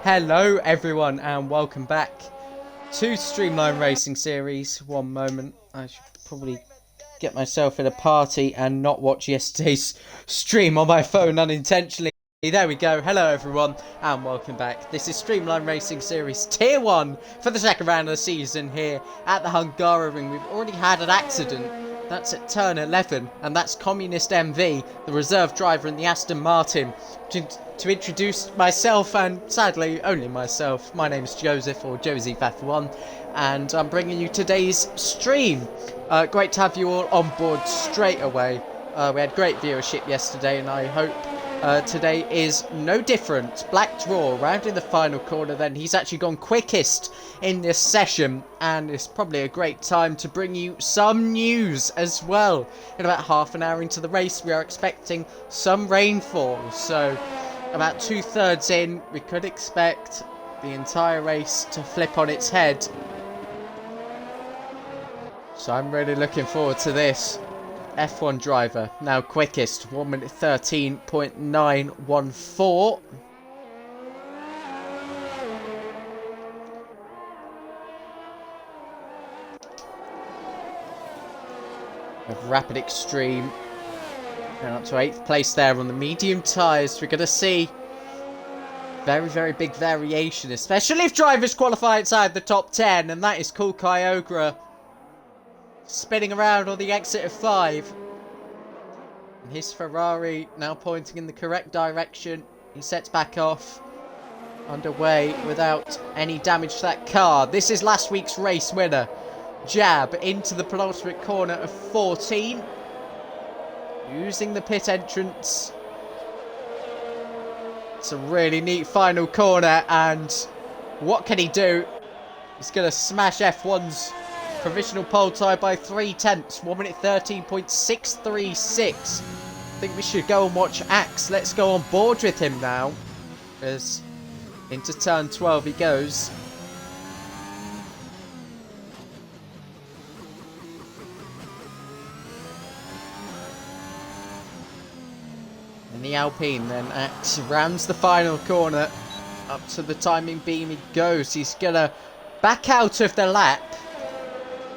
Hello everyone and welcome back to Streamline Racing Series. One moment, I should probably get myself in a party and not watch yesterday's stream on my phone unintentionally. There we go. Hello everyone and welcome back. This is Streamline Racing Series Tier 1 for the second round of the season here at the Hungaroring. We've already had an accident. That's at turn 11 and that's Communist MV, the reserve driver in the Aston Martin. To introduce myself and sadly only myself, my name is Joseph or Joseeeph F1 and I'm bringing you today's stream. Great to have you all on board straight away. We had great viewership yesterday and I hope today is no different. Black draw rounding the final corner, then he's actually gone quickest in this session and it's probably a great time to bring you some news as well. In about half an hour into the race we are expecting some rainfall, so about 2/3 in we could expect the entire race to flip on its head. So I'm really looking forward to this. F1 driver, now quickest, 1 minute 13.914. With Rapid Extreme. And up to 8th place there on the medium tyres. We're going to see very big variation, especially if drivers qualify outside the top 10. And that is Cool Kyogre spinning around on the exit of 5. And his Ferrari now pointing in the correct direction. He sets back off. Underway without any damage to that car. This is last week's race winner. Jab into the penultimate corner of 14. Using the pit entrance. It's a really neat final corner. And what can he do? He's going to smash F1's provisional pole time by 3/10, 1 minute 13.636. I think we should go and watch Axe. Let's go on board with him now. As into turn 12 he goes. In the Alpine then, Axe rams the final corner. Up to the timing beam he goes. He's going to back out of the lap,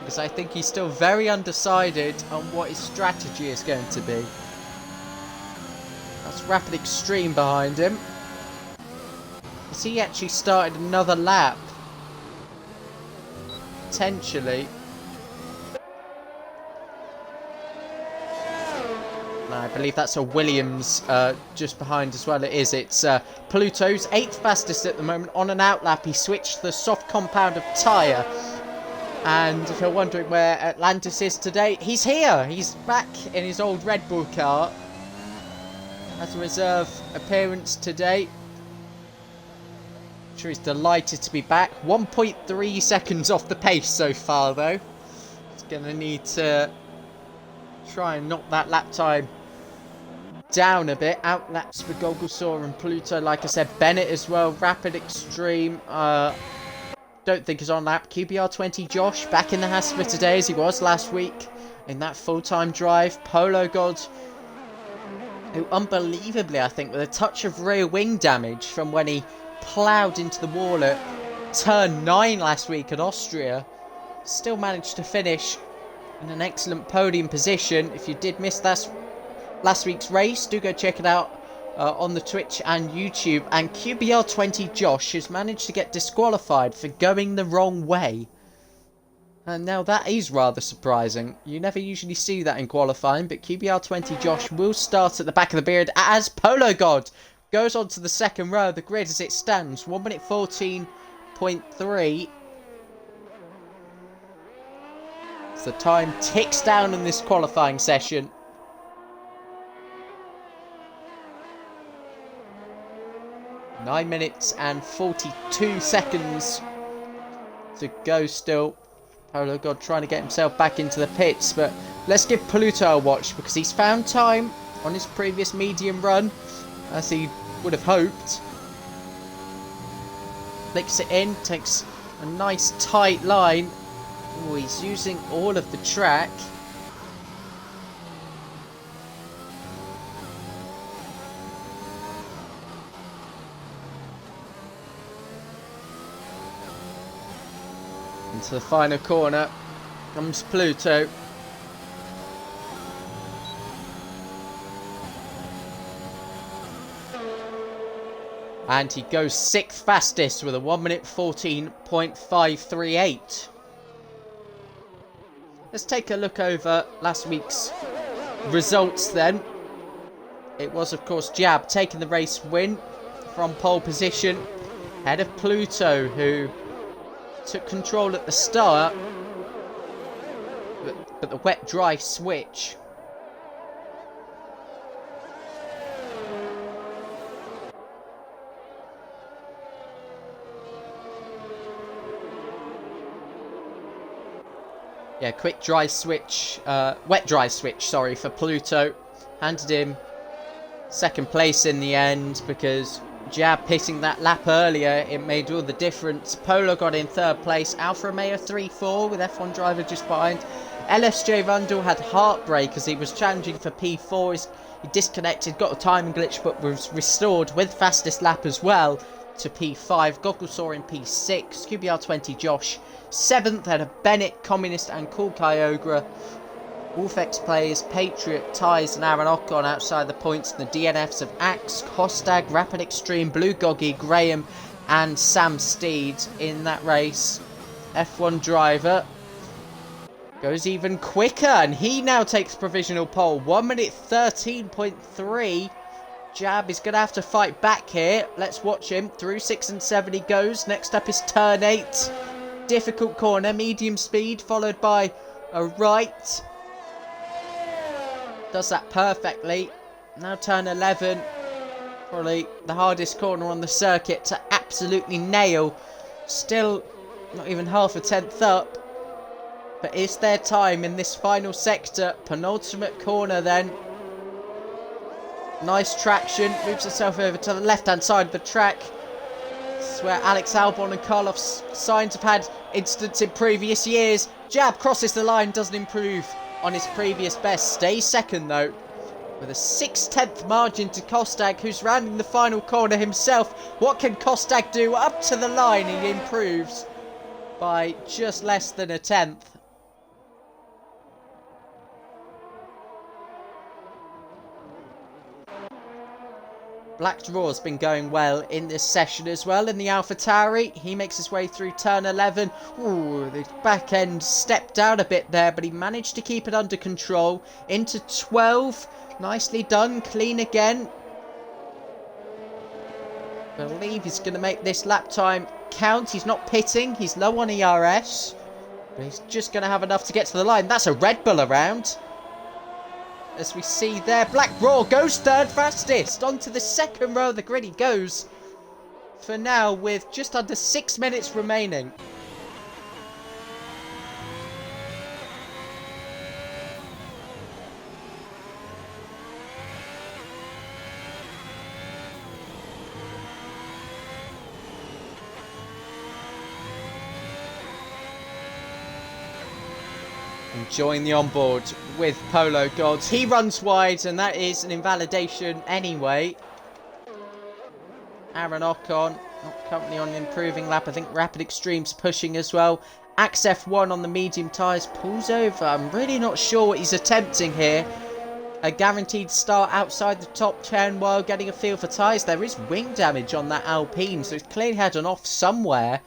because I think he's still very undecided on what his strategy is going to be. That's Rapid Extreme behind him. Has he actually started another lap? Potentially. No, I believe that's a Williams just behind as well. It is. It's Pluto's 8th fastest at the moment on an outlap. He switched the soft compound of tyre. And if you're wondering where Atlantis is today, he's here. He's back in his old Red Bull car. Has a reserve appearance today. I'm sure he's delighted to be back. 1.3 seconds off the pace so far, though. He's going to need to try and knock that lap time down a bit. Outlaps for Goglesaw and Pluto. Like I said, Bennett as well. Rapid Extreme. Don't think is on lap. QBR20 Josh back in the Haas for today as he was last week in that full-time drive. Polo God, who unbelievably I think with a touch of rear wing damage from when he ploughed into the wall at turn 9 last week at Austria, still managed to finish in an excellent podium position. If you did miss last week's race, do go check it out on the Twitch and YouTube. And QBR20 Josh has managed to get disqualified for going the wrong way. And now that is rather surprising. You never usually see that in qualifying, but QBR20 Josh will start at the back of the beard as Polo God goes on to the second row of the grid as it stands. 1 minute 14.3. As the time ticks down in this qualifying session. 9 minutes and 42 seconds to go still. Polo God trying to get himself back into the pits, but let's give Pluto a watch because he's found time on his previous medium run, as he would have hoped. Flicks it in, takes a nice tight line. Ooh, he's using all of the track. Into the final corner comes Pluto. And he goes 6th fastest with a 1 minute 14.538. Let's take a look over last week's results then. It was, of course, Jab taking the race win from pole position, ahead of Pluto, who took control at the start, but the wet-dry switch. Yeah, quick dry switch, wet dry switch, sorry, for Pluto. Handed him 2nd place in the end because Jab pitting that lap earlier, it made all the difference. Polo got in 3rd place. Alfa Romeo 3-4 with F1 driver just behind. LSJ Rundle had heartbreak as he was challenging for P4. He disconnected, got a timing glitch, but was restored with fastest lap as well to P5. Goggle saw in P6. QBR20 Josh 7th, had a Bennett, Communist and Cool Kyogre. Wolfex players, Patriot, Ties and Aaron Ocon outside the points. The DNFs of Axe, Kostag, Rapid Extreme, Blue Goggy, Graham and Sam Steed in that race. F1 driver goes even quicker and he now takes provisional pole. 1 minute 13.3. Jab is going to have to fight back here. Let's watch him. Through 6 and 7 he goes. Next up is turn 8. Difficult corner, medium speed, followed by a right. Does that perfectly. Now turn 11. Probably the hardest corner on the circuit to absolutely nail. Still not even half a tenth up. But is there time in this final sector? Penultimate corner then. Nice traction. Moves herself over to the left-hand side of the track. This is where Alex Albon and Carlos Sainz have had incidents in previous years. Jab crosses the line, doesn't improve on his previous best. Stays 2nd though, with a 6/10 margin to Kostag, who's rounding the final corner himself. What can Kostag do? Up to the line, he improves by just less than a tenth. Black Draw's been going well in this session as well. In the Alfa Tauri, he makes his way through turn 11. Ooh, the back end stepped down a bit there, but he managed to keep it under control. Into 12. Nicely done. Clean again. I believe he's going to make this lap time count. He's not pitting. He's low on ERS. But he's just going to have enough to get to the line. That's a Red Bull around. As we see there, Black Raw goes 3rd fastest. Onto the 2nd row of the grid he goes. For now, with just under 6 minutes remaining. Enjoying the onboard with Polo Gods. He runs wide and that is an invalidation anyway. Aaron Ocon not currently on an improving lap. I think Rapid Extreme's pushing as well. Axe F1 on the medium tyres pulls over. I'm really not sure what he's attempting here. A guaranteed start outside the top 10 while getting a feel for tyres. There is wing damage on that Alpine, so it's clearly had an off somewhere.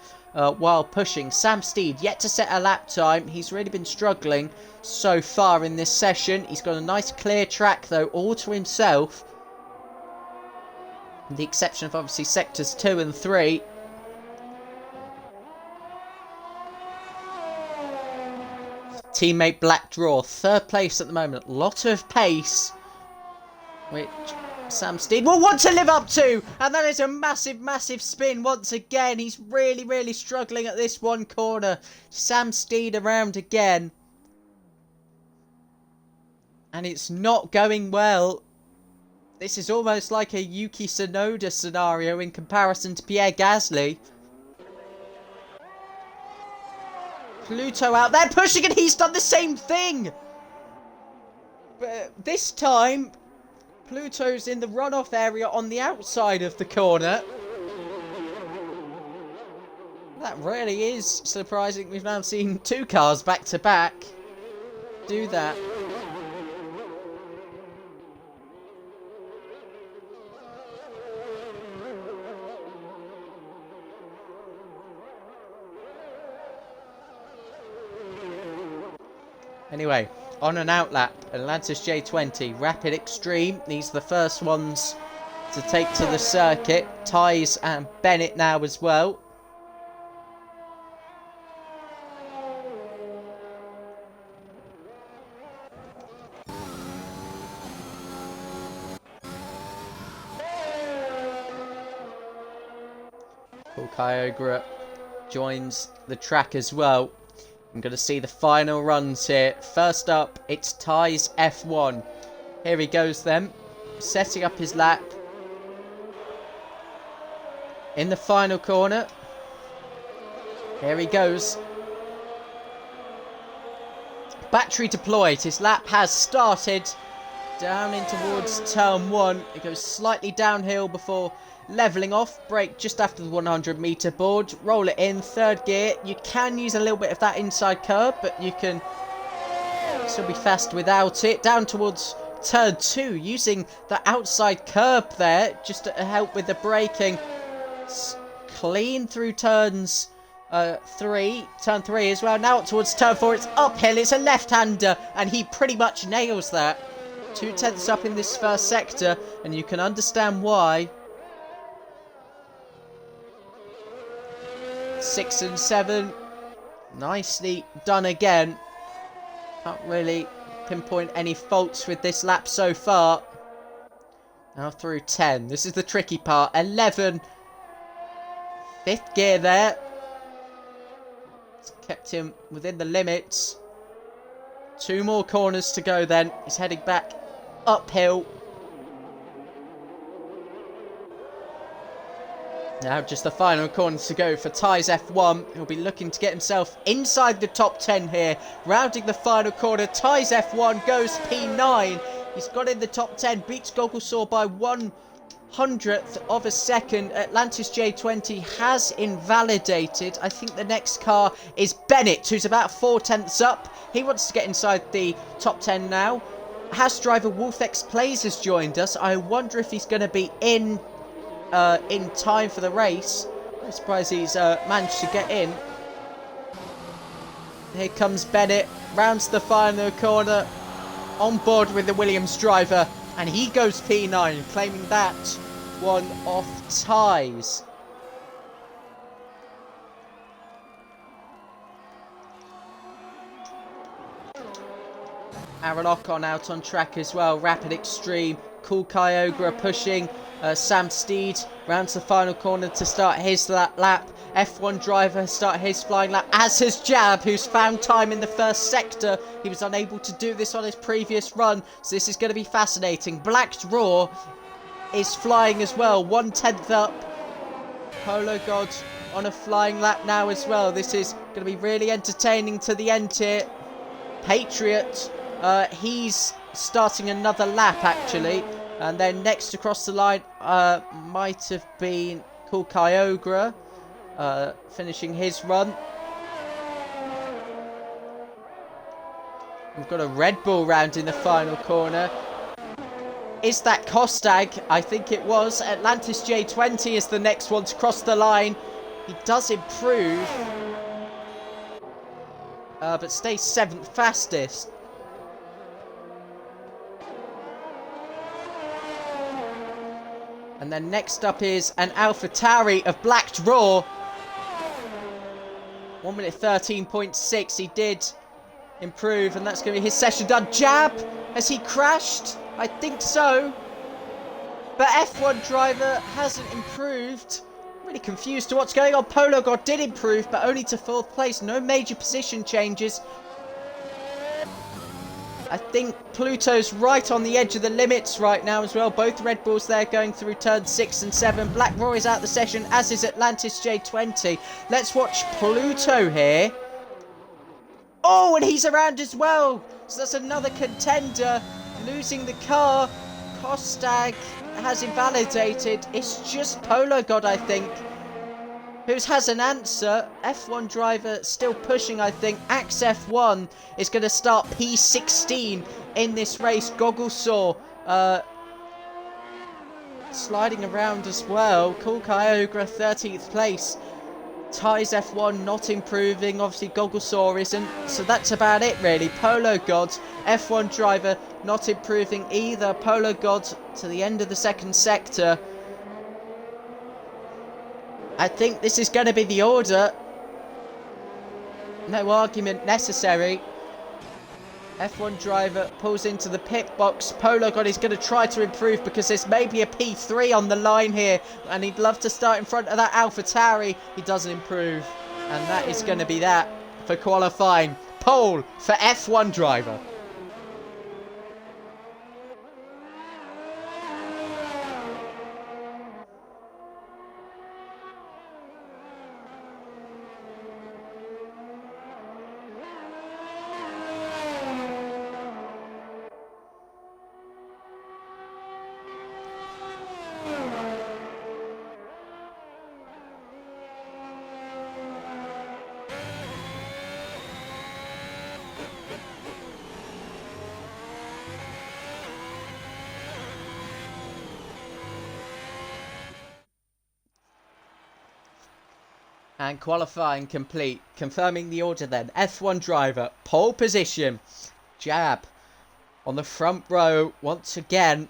While pushing. Sam Steed yet to set a lap time. He's really been struggling so far in this session. He's got a nice clear track though, all to himself. With the exception of obviously sectors 2 and 3. Teammate Black Draw, 3rd place at the moment. Lot of pace, which Sam Steed will want to live up to, and that is a massive spin once again. He's really struggling at this one corner. Sam Steed around again, and it's not going well. This is almost like a Yuki Tsunoda scenario in comparison to Pierre Gasly. Pluto out there pushing, and he's done the same thing, but this time Pluto's in the runoff area on the outside of the corner. That really is surprising. We've now seen 2 cars back to back do that. Anyway, on an outlap, Atlantis J20, Rapid Extreme. These are the first ones to take to the circuit. Ties and Bennett now as well. Kyogre joins the track as well. I'm going to see the final runs here. First up, it's Ties F1. Here he goes then, setting up his lap. In the final corner. Here he goes. Battery deployed. His lap has started. Down in towards turn 1. It goes slightly downhill before levelling off. Brake just after the 100 metre board. Roll it in. 3rd gear. You can use a little bit of that inside curb, but you can still be fast without it. Down towards turn 2. Using the outside curb there just to help with the braking. Clean through turns 3. Turn 3 as well. Now up towards turn 4. It's uphill. It's a left-hander. And he pretty much nails that. 2/10 up in this first sector, and you can understand why. 6 and 7, nicely done again. Can't really pinpoint any faults with this lap so far. Now through 10, this is the tricky part. 11, 5th gear there. It's kept him within the limits. 2 more corners to go then. He's heading back uphill. Now just the final corners to go for Ties F1. He'll be looking to get himself inside the top 10 here. Rounding the final corner, Ties F1 goes P9. He's got in the top 10, beats Gogglesaw by 1/100th of a second. Atlantis J20 has invalidated. I think the next car is Bennett, who's about 4/10 up. He wants to get inside the top 10 now. Haas driver Wolfex Plays has joined us. I wonder if he's going to be in time for the race. I'm surprised he's managed to get in. Here comes Bennett, rounds the final corner, on board with the Williams driver, and he goes P9, claiming that one off Ties. Aaron Ocon out on track as well. Rapid Extreme. Cool Kyogre pushing. Sam Steed rounds the final corner to start his lap. F1 driver start his flying lap, as has Jab, who's found time in the first sector. He was unable to do this on his previous run, so this is going to be fascinating. Black Draw is flying as well, 1/10 up. Polo God on a flying lap now as well. This is going to be really entertaining to the end here. Patriot, he's starting another lap actually. And then next across the line might have been Cool Kyogre finishing his run. We've got a Red Bull round in the final corner. Is that Kostag? I think it was. Atlantis J20 is the next one to cross the line. He does improve, but stays 7th fastest. And then next up is an Alfa Tauri of Black Draw. 1 minute 13.6. He did improve, and that's going to be his session done. Jab, has he crashed? I think so. But F1 driver hasn't improved. Really confused to what's going on. Polo God did improve, but only to 4th place. No major position changes. I think Pluto's right on the edge of the limits right now as well. Both Red Bulls there going through turns 6 and 7. Black Roy is out of the session, as is Atlantis J20. Let's watch Pluto here. Oh, and he's around as well. So that's another contender losing the car. Kostag has invalidated. It's just Polo God, I think. who has an answer. F1 driver still pushing, I think. Axe F1 is going to start P16 in this race. Gogglesaw sliding around as well. Cool Kyogre 13th place. Ties F1 not improving. Obviously Gogglesaw isn't. So that's about it really. Polo God, F1 driver not improving either. Polo God to the end of the second sector. I think this is going to be the order. No argument necessary. F1 driver pulls into the pit box. Polo God is going to try to improve because there's maybe a P3 on the line here. And he'd love to start in front of that Alfa Tauri. He doesn't improve. And that is going to be that for qualifying. Pole for F1 driver. And qualifying complete. Confirming the order then. F1 driver, pole position. Jab on the front row once again.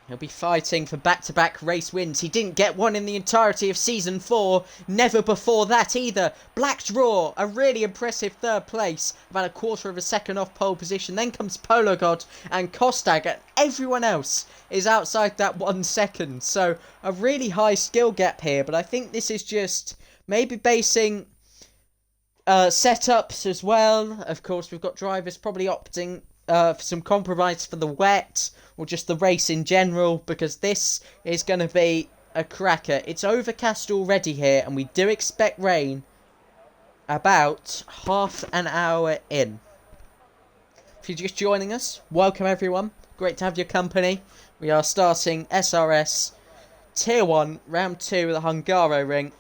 He'll be fighting for back-to-back race wins. He didn't get one in the entirety of Season 4. Never before that either. Black Draw, a really impressive third place. About a quarter of a second off pole position. Then comes Polo God and Kostag. And everyone else is outside that 1 second. So a really high skill gap here. But I think this is just maybe basing setups as well. Of course, we've got drivers probably opting for some compromise for the wet or just the race in general, because this is going to be a cracker. It's overcast already here, and we do expect rain about half an hour in. If you're just joining us, welcome everyone. Great to have your company. We are starting SRS Tier 1, Round 2 of the Hungaroring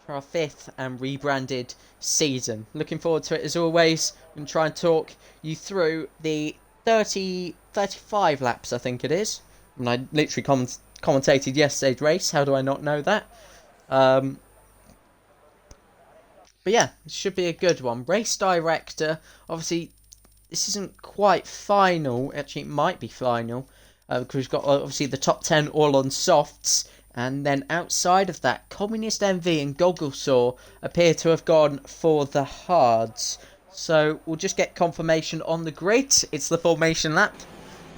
for our 5th and rebranded season. Looking forward to it as always. I'm going to try and talk you through the 35 laps, I think it is. And I literally commentated yesterday's race. How do I not know that? But yeah, it should be a good one. Race director. Obviously, this isn't quite final. Actually, it might be final. Because we've got obviously the top 10 all on softs. And then outside of that, Communist MV and Gogglesaw appear to have gone for the hards. So we'll just get confirmation on the grid. It's the formation lap.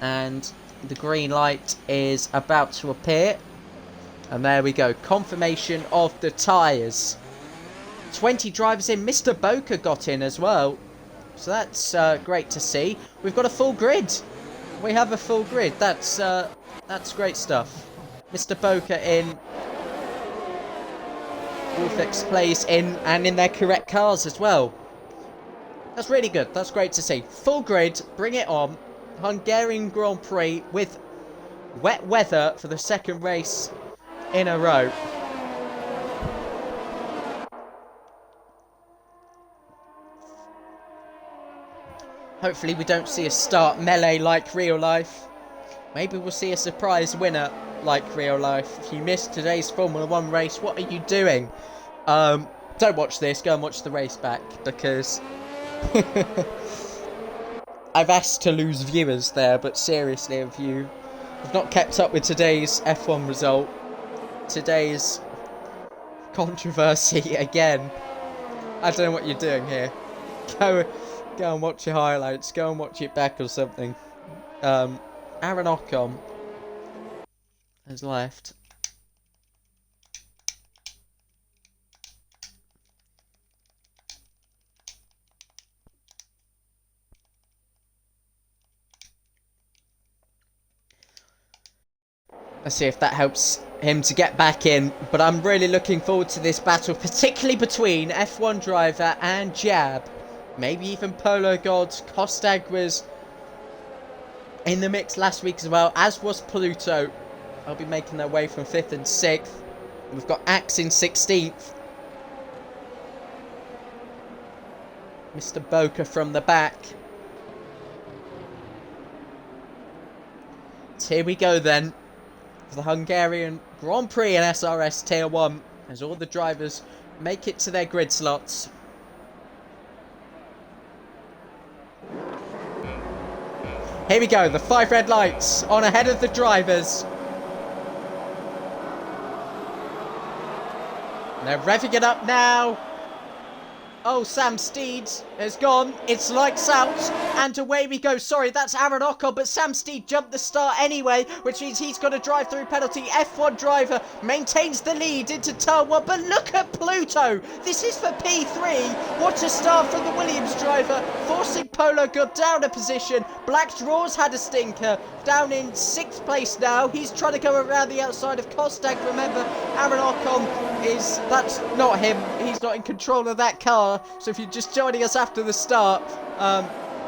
And the green light is about to appear. And there we go. Confirmation of the tyres. 20 drivers in. Mr. Boca got in as well. So that's great to see. We've got a full grid. We have a full grid. That's great stuff. Mr. Boca in. Wolfix plays in and in their correct cars as well. That's really good. That's great to see. Full grid. Bring it on. Hungarian Grand Prix with wet weather for the second race in a row. Hopefully we don't see a start melee like real life. Maybe we'll see a surprise winner like real life. If you missed today's Formula 1 race, what are you doing? Don't watch this. Go and watch the race back, because I've asked to lose viewers there, but seriously, if you have not kept up with today's F1 result, today's controversy again, I don't know what you're doing here. Go and watch your highlights. Go and watch it back or something. Aaron Ocon has left. Let's see if that helps him to get back in. But I'm really looking forward to this battle, particularly between F1 driver and Jab. Maybe even Polo God. Kostag was in the mix last week as well, as was Pluto. I'll be making their way from 5th and 6th. We've got Axe in 16th. Mr. Boca from the back. So here we go then. For the Hungarian Grand Prix in SRS Tier 1. As all the drivers make it to their grid slots. Here we go, the 5 red lights on ahead of the drivers. They're revving it up now. Oh, Sam Steed has gone. It's lights out. And away we go. Sorry, that's Aaron Ocon. But Sam Steed jumped the start anyway, which means he's got a drive-through penalty. F1 driver maintains the lead into turn 1. But look at Pluto. This is for P3. What a start from the Williams driver. Forcing Polo got down a position. Black Draws had a stinker. Down in 6th place now. He's trying to go around the outside of Kostak. Remember, Aaron Ocon that's not him. He's not in control of that car. So if you're just joining us after the start,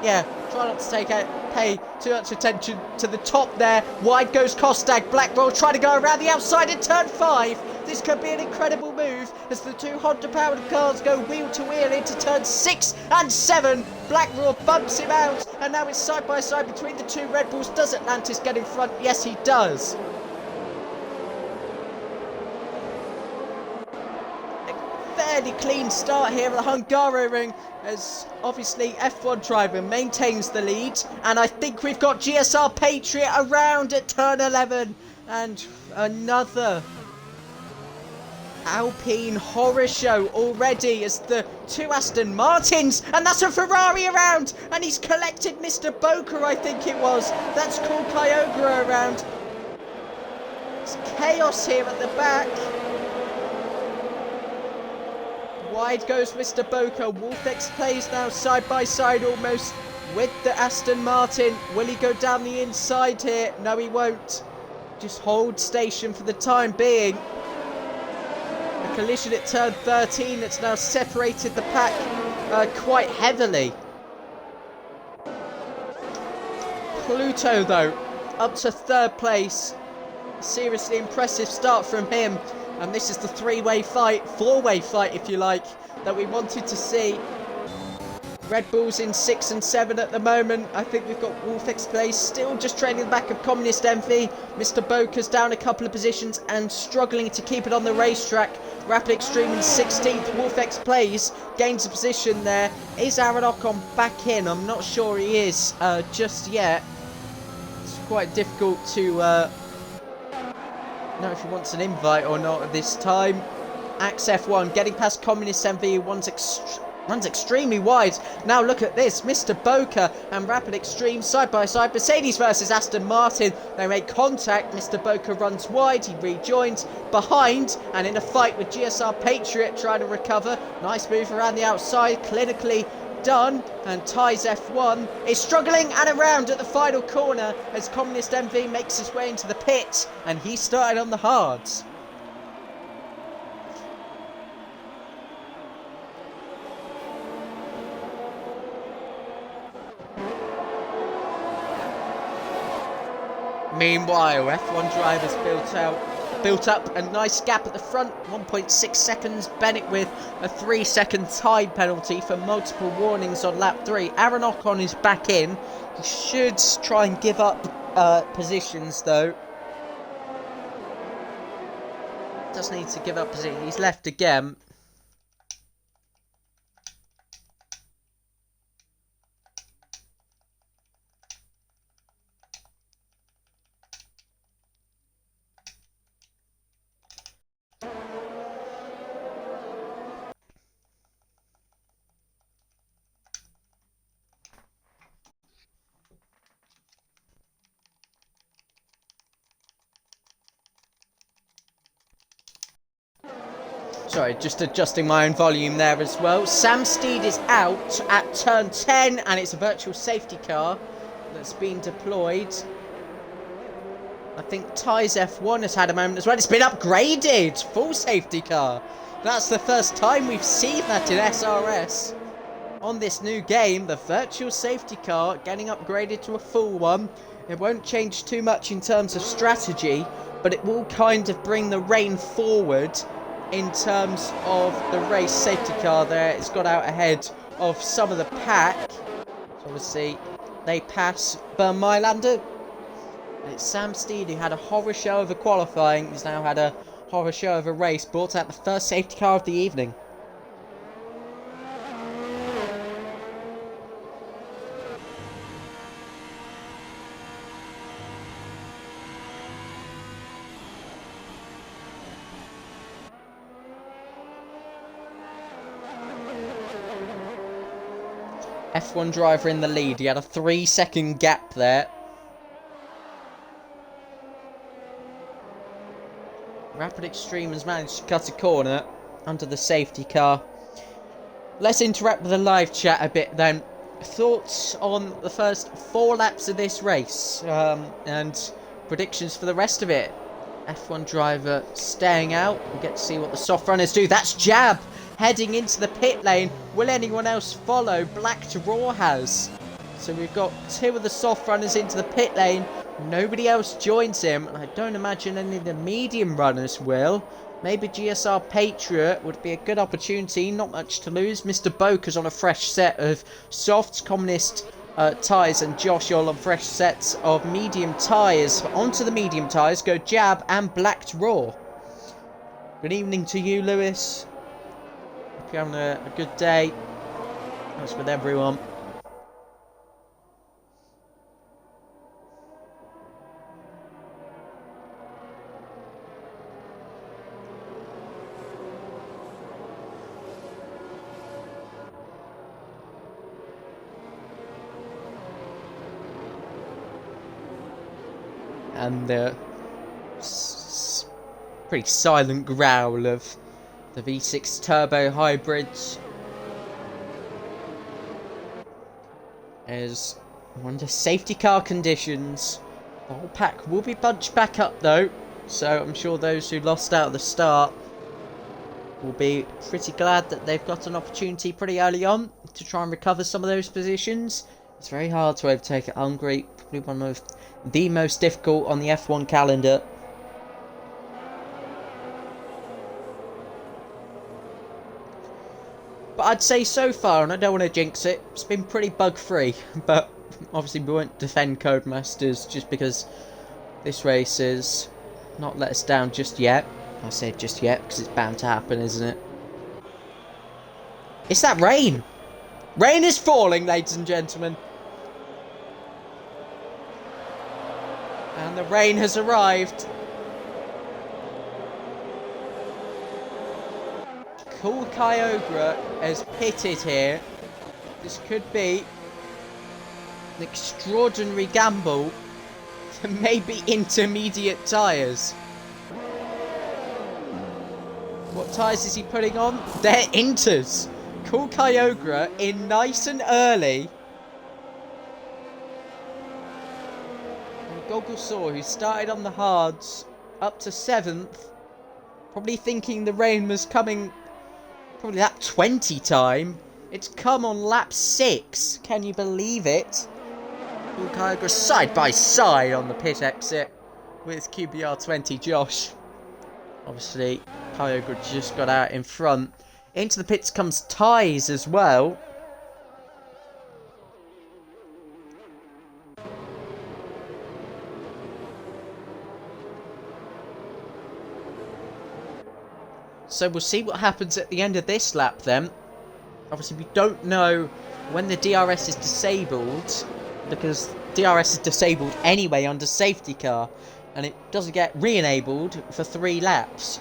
yeah, try not to pay too much attention to the top there. Wide goes Kostak. Black Roll trying to go around the outside in turn 5. This could be an incredible move as the 2 Honda-powered cars go wheel to wheel into turn 6 and 7. Black Roll bumps him out, and now it's side by side between the 2 Red Bulls. Does Atlantis get in front? Yes, he does. Fairly clean start here at the Hungaroring, as obviously F1 driver maintains the lead, and I think we've got GSR Patriot around at turn 11, and another Alpine horror show already as the 2 Aston Martins, and that's a Ferrari around, and he's collected Mr. Boca, I think it was. That's called Kyogre around. It's chaos here at the back. Wide goes Mr. Boca. Wolfex plays now side by side almost with the Aston Martin. Will he go down the inside here? No, he won't. Just hold station for the time being. A collision at turn 13 that's now separated the pack quite heavily. Pluto, though, up to 3rd place. Seriously impressive start from him. And this is the 3-way fight, 4-way fight if you like, that we wanted to see. Red Bulls in 6 and 7 at the moment. I think we've got Wolfex Place still just trailing the back of Communist Envy. Mr. Boca's down a couple of positions and struggling to keep it on the racetrack. Rapid Extreme in 16th. Wolfex Plays gains a position there. Is Aaron Ocon back in? I'm not sure he is just yet. It's quite difficult to know if he wants an invite or not at this time. Axe F1 getting past Communist MV, runs extremely wide. Now look at this, Mr. Boca and Rapid Extreme side by side. Mercedes versus Aston Martin. They make contact. Mr. Boca runs wide. He rejoins behind and in a fight with GSR Patriot trying to recover. Nice move around the outside. Clinically done, and Ties F1 is struggling and around at the final corner as Communist MV makes his way into the pit, and he started on the hards. Meanwhile, F1 drivers built up a nice gap at the front, 1.6 seconds. Bennett with a 3-second time penalty for multiple warnings on lap 3. Aaron Ocon is back in. He should try and give up positions though. Does need to give up position. He's left again. Sorry, just adjusting my own volume there as well. Sam Steed is out at turn 10, and it's a virtual safety car that's been deployed. I think Ties F1 has had a moment as well. It's been upgraded! Full safety car. That's the first time we've seen that in SRS. On this new game, the virtual safety car getting upgraded to a full one. It won't change too much in terms of strategy, but it will kind of bring the rein forward in terms of the race. Safety car there, it's got out ahead of some of the pack. So obviously, they pass Bermylander. It's Sam Steed who had a horror show of a qualifying. He's now had a horror show of a race. Brought out the first safety car of the evening. F1 driver in the lead. He had a 3-second gap there. Rapid Extreme has managed to cut a corner under the safety car. Let's interact with the live chat a bit then. Thoughts on the first 4 laps of this race and predictions for the rest of it. F1 driver staying out. We get to see what the soft runners do. That's Jab heading into the pit lane. Will anyone else follow? Black to Raw has. So we've got 2 of the soft runners into the pit lane. Nobody else joins him. And I don't imagine any of the medium runners will. Maybe GSR Patriot would be a good opportunity. Not much to lose. Mr. Boker's on a fresh set of softs. Communist tyres, and Josh all on fresh sets of medium tyres. Onto the medium tyres go Jab and Black to Raw. Good evening to you, Lewis. Hope you're having a good day. That's with everyone. And the pretty silent growl of the V6 turbo hybrids as under safety car conditions. The whole pack will be bunched back up though, so I'm sure those who lost out at the start will be pretty glad that they've got an opportunity pretty early on to try and recover some of those positions. It's very hard to overtake at Hungary, probably one of the most difficult on the F1 calendar. But I'd say so far, and I don't want to jinx it, it's been pretty bug free. But obviously we won't defend Codemasters just because this race has not let us down just yet. I say just yet because it's bound to happen, isn't it? It's that rain! Rain is falling, ladies and gentlemen. And the rain has arrived. Cool Kyogre has pitted here. This could be an extraordinary gamble for maybe intermediate tyres. What tyres is he putting on? They're inters. Cool Kyogre in nice and early. Gogglesaw, who started on the hards up to 7th, probably thinking the rain was coming probably lap 20 time. It's come on lap 6. Can you believe it? Cool Kyogre side by side on the pit exit with QBR20 Josh. Obviously, Kyogre just got out in front. Into the pits comes Ties as well. So we'll see what happens at the end of this lap then. Obviously we don't know when the DRS is disabled, because DRS is disabled anyway under safety car, and it doesn't get re-enabled for 3 laps.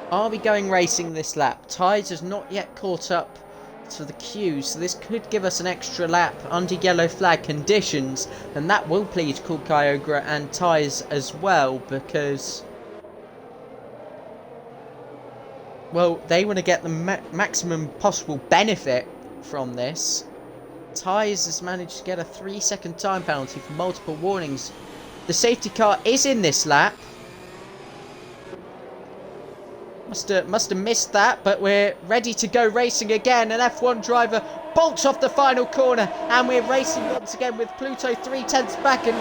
Are we going racing this lap? Tides has not yet caught up to the queue, so this could give us an extra lap under yellow flag conditions, and that will please Cool Kyogre and Ties as well, because, well, they want to get the maximum possible benefit from this. Ties has managed to get a 3-second time penalty for multiple warnings. The safety car is in this lap. Must have missed that, but we're ready to go racing again. An F1 driver bolts off the final corner, and we're racing once again with Pluto 3/10 back, and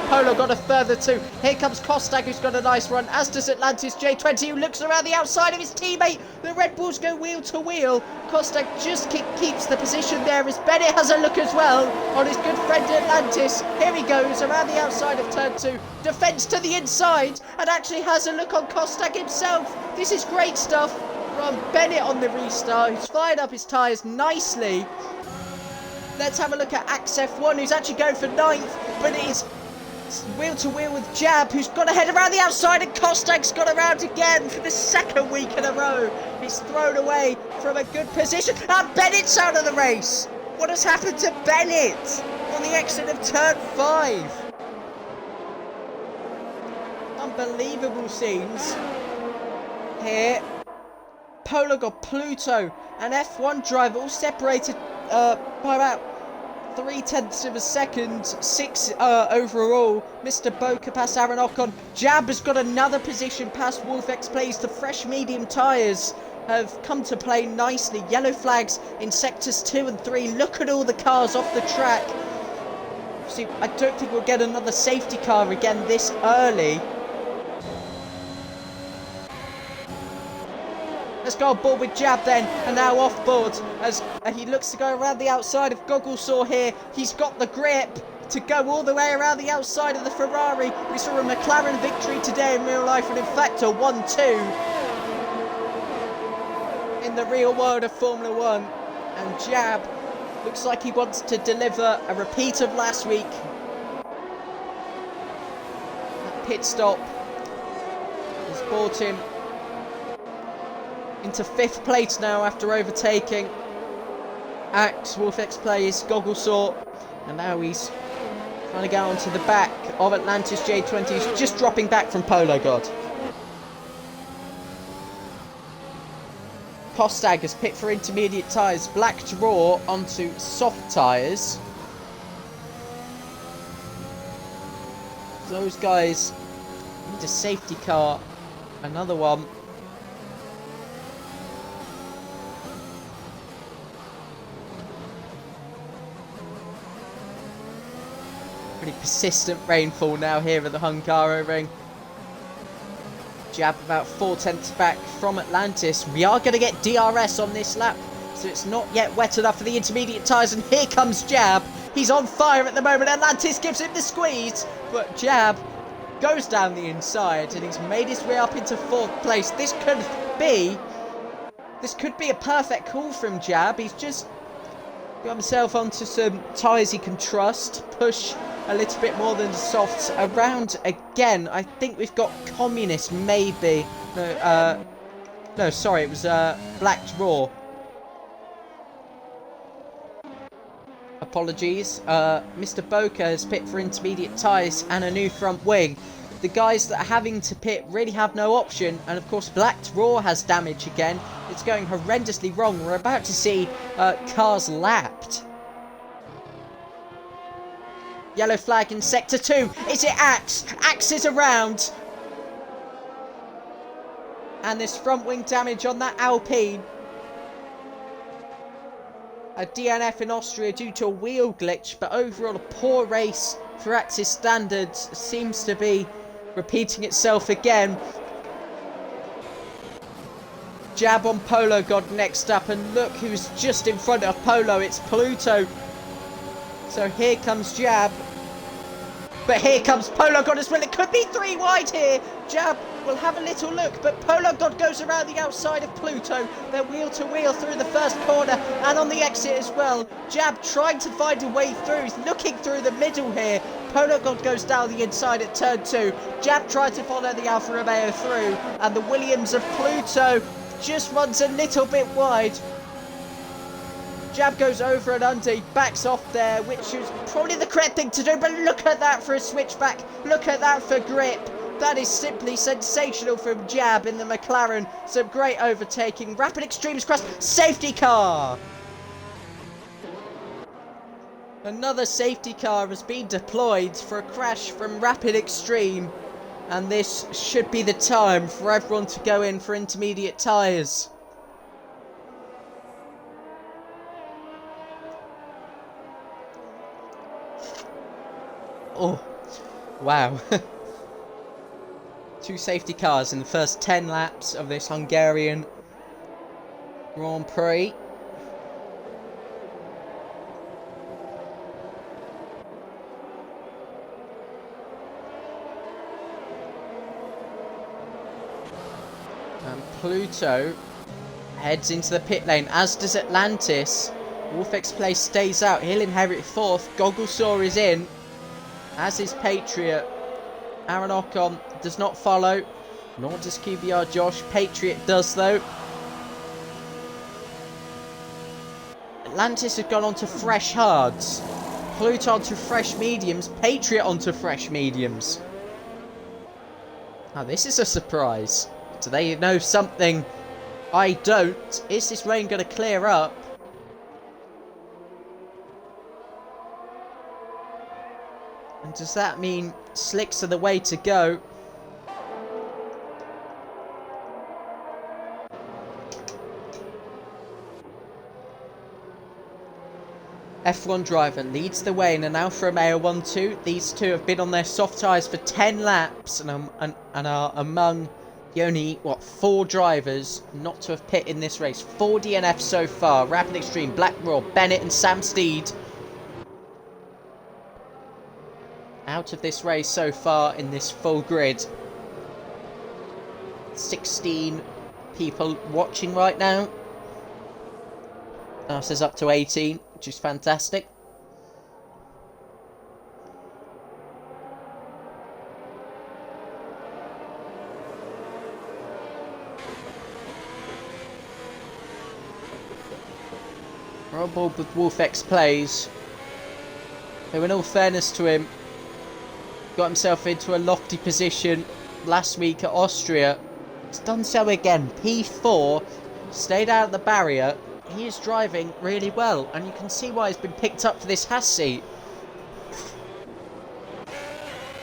Polo got a further 2. Here comes Kostag, who's got a nice run, as does Atlantis J20, who looks around the outside of his teammate. The Red Bulls go wheel to wheel. Kostag just keeps the position there as Bennett has a look as well on his good friend Atlantis. Here he goes around the outside of turn 2, defends to the inside, and actually has a look on Kostag himself. This is great stuff from Bennett on the restart, who's fired up his tyres nicely. Let's have a look at Axe F1, who's actually going for 9th, but it is wheel to wheel with Jab, who's got ahead around the outside, and Kostag's got around again for the 2nd week in a row. He's thrown away from a good position, and Bennett's out of the race. What has happened to Bennett on the exit of turn 5? Unbelievable scenes here. Polo got Pluto and F1 driver all separated by about 0.3 of a second, 6 overall. Mr. Boca past Aaron Ocon. Jab has got another position past Wolfex Plays. The fresh medium tyres have come to play nicely. Yellow flags in sectors 2 and 3. Look at all the cars off the track. See, I don't think we'll get another safety car again this early. Let's go on board with Jab then, and now off board as he looks to go around the outside of Gogglesaw here. He's got the grip to go all the way around the outside of the Ferrari. We saw a McLaren victory today in real life, and in fact a 1-2 in the real world of Formula 1. And Jab looks like he wants to deliver a repeat of last week. That pit stop has brought him into 5th place now after overtaking Axe, Wolfex Plays, Gogglesaw, and now he's trying to get onto the back of Atlantis J20. He's just dropping back from Polo God. Kostag has picked for intermediate tyres, black draw onto soft tyres. Those guys need a safety car, another one. Pretty persistent rainfall now here at the Hungaroring. Jab about 0.4 back from Atlantis. We are going to get DRS on this lap, so it's not yet wet enough for the intermediate tyres. And here comes Jab. He's on fire at the moment. Atlantis gives him the squeeze, but Jab goes down the inside, and he's made his way up into 4th place. This could be a perfect call from Jab. He's just got himself onto some tyres he can trust. Push a little bit more than the softs around again. I think we've got Communist, maybe. No, sorry, it was Black Draw. Apologies. Mr. Boca has picked for intermediate tyres and a new front wing. The guys that are having to pit really have no option, and of course Black Draw has damage again. It's going horrendously wrong. We're about to see cars lapped. Yellow flag in sector 2. Is it Axe? Axe is around. And this front wing damage on that Alpine. A DNF in Austria due to a wheel glitch, but overall a poor race for Axe's standards seems to be repeating itself again. Jab on Polo God next up, and look who's just in front of Polo. It's Pluto. So here comes Jab. But here comes Polo God as well. It could be 3 wide here. Jab will have a little look, but Polo God goes around the outside of Pluto. They're wheel to wheel through the first corner and on the exit as well. Jab trying to find a way through. He's looking through the middle here. Polo God goes down the inside at turn 2. Jab tried to follow the Alfa Romeo through, and the Williams of Pluto just runs a little bit wide. Jab goes over and under, he backs off there, which is probably the correct thing to do, but look at that for a switchback, look at that for grip. That is simply sensational from Jab in the McLaren. Some great overtaking, Rapid Extremes crash, safety car! Another safety car has been deployed for a crash from Rapid Extreme, and this should be the time for everyone to go in for intermediate tyres. Oh, wow. 2 safety cars in the first 10 laps of this Hungarian Grand Prix. And Pluto heads into the pit lane, as does Atlantis. Wolfex Place stays out. He'll inherit 4th. Gogglesaw is in, as is Patriot. Aaron Ocon does not follow, nor does QBR Josh. Patriot does, though. Atlantis have gone on to fresh hards. Pluto onto fresh mediums. Patriot onto fresh mediums. Now, this is a surprise. Do they know something I don't? Is this rain going to clear up? And does that mean slicks are the way to go? F1 driver leads the way in an Alfa Romeo 1-2. These two have been on their soft tyres for 10 laps and are among the only, 4 drivers not to have pit in this race. 4 DNFs so far. Rapid Extreme, Black Raw, Bennett and Sam Steed out of this race so far in this full grid. 16 people watching right now. Now says up to 18, which is fantastic. We're on board with Wolfex Plays, who, in all fairness to him, got himself into a lofty position last week at Austria. He's done so again. P4, stayed out of the barrier. He is driving really well, and you can see why he's been picked up for this Haas seat.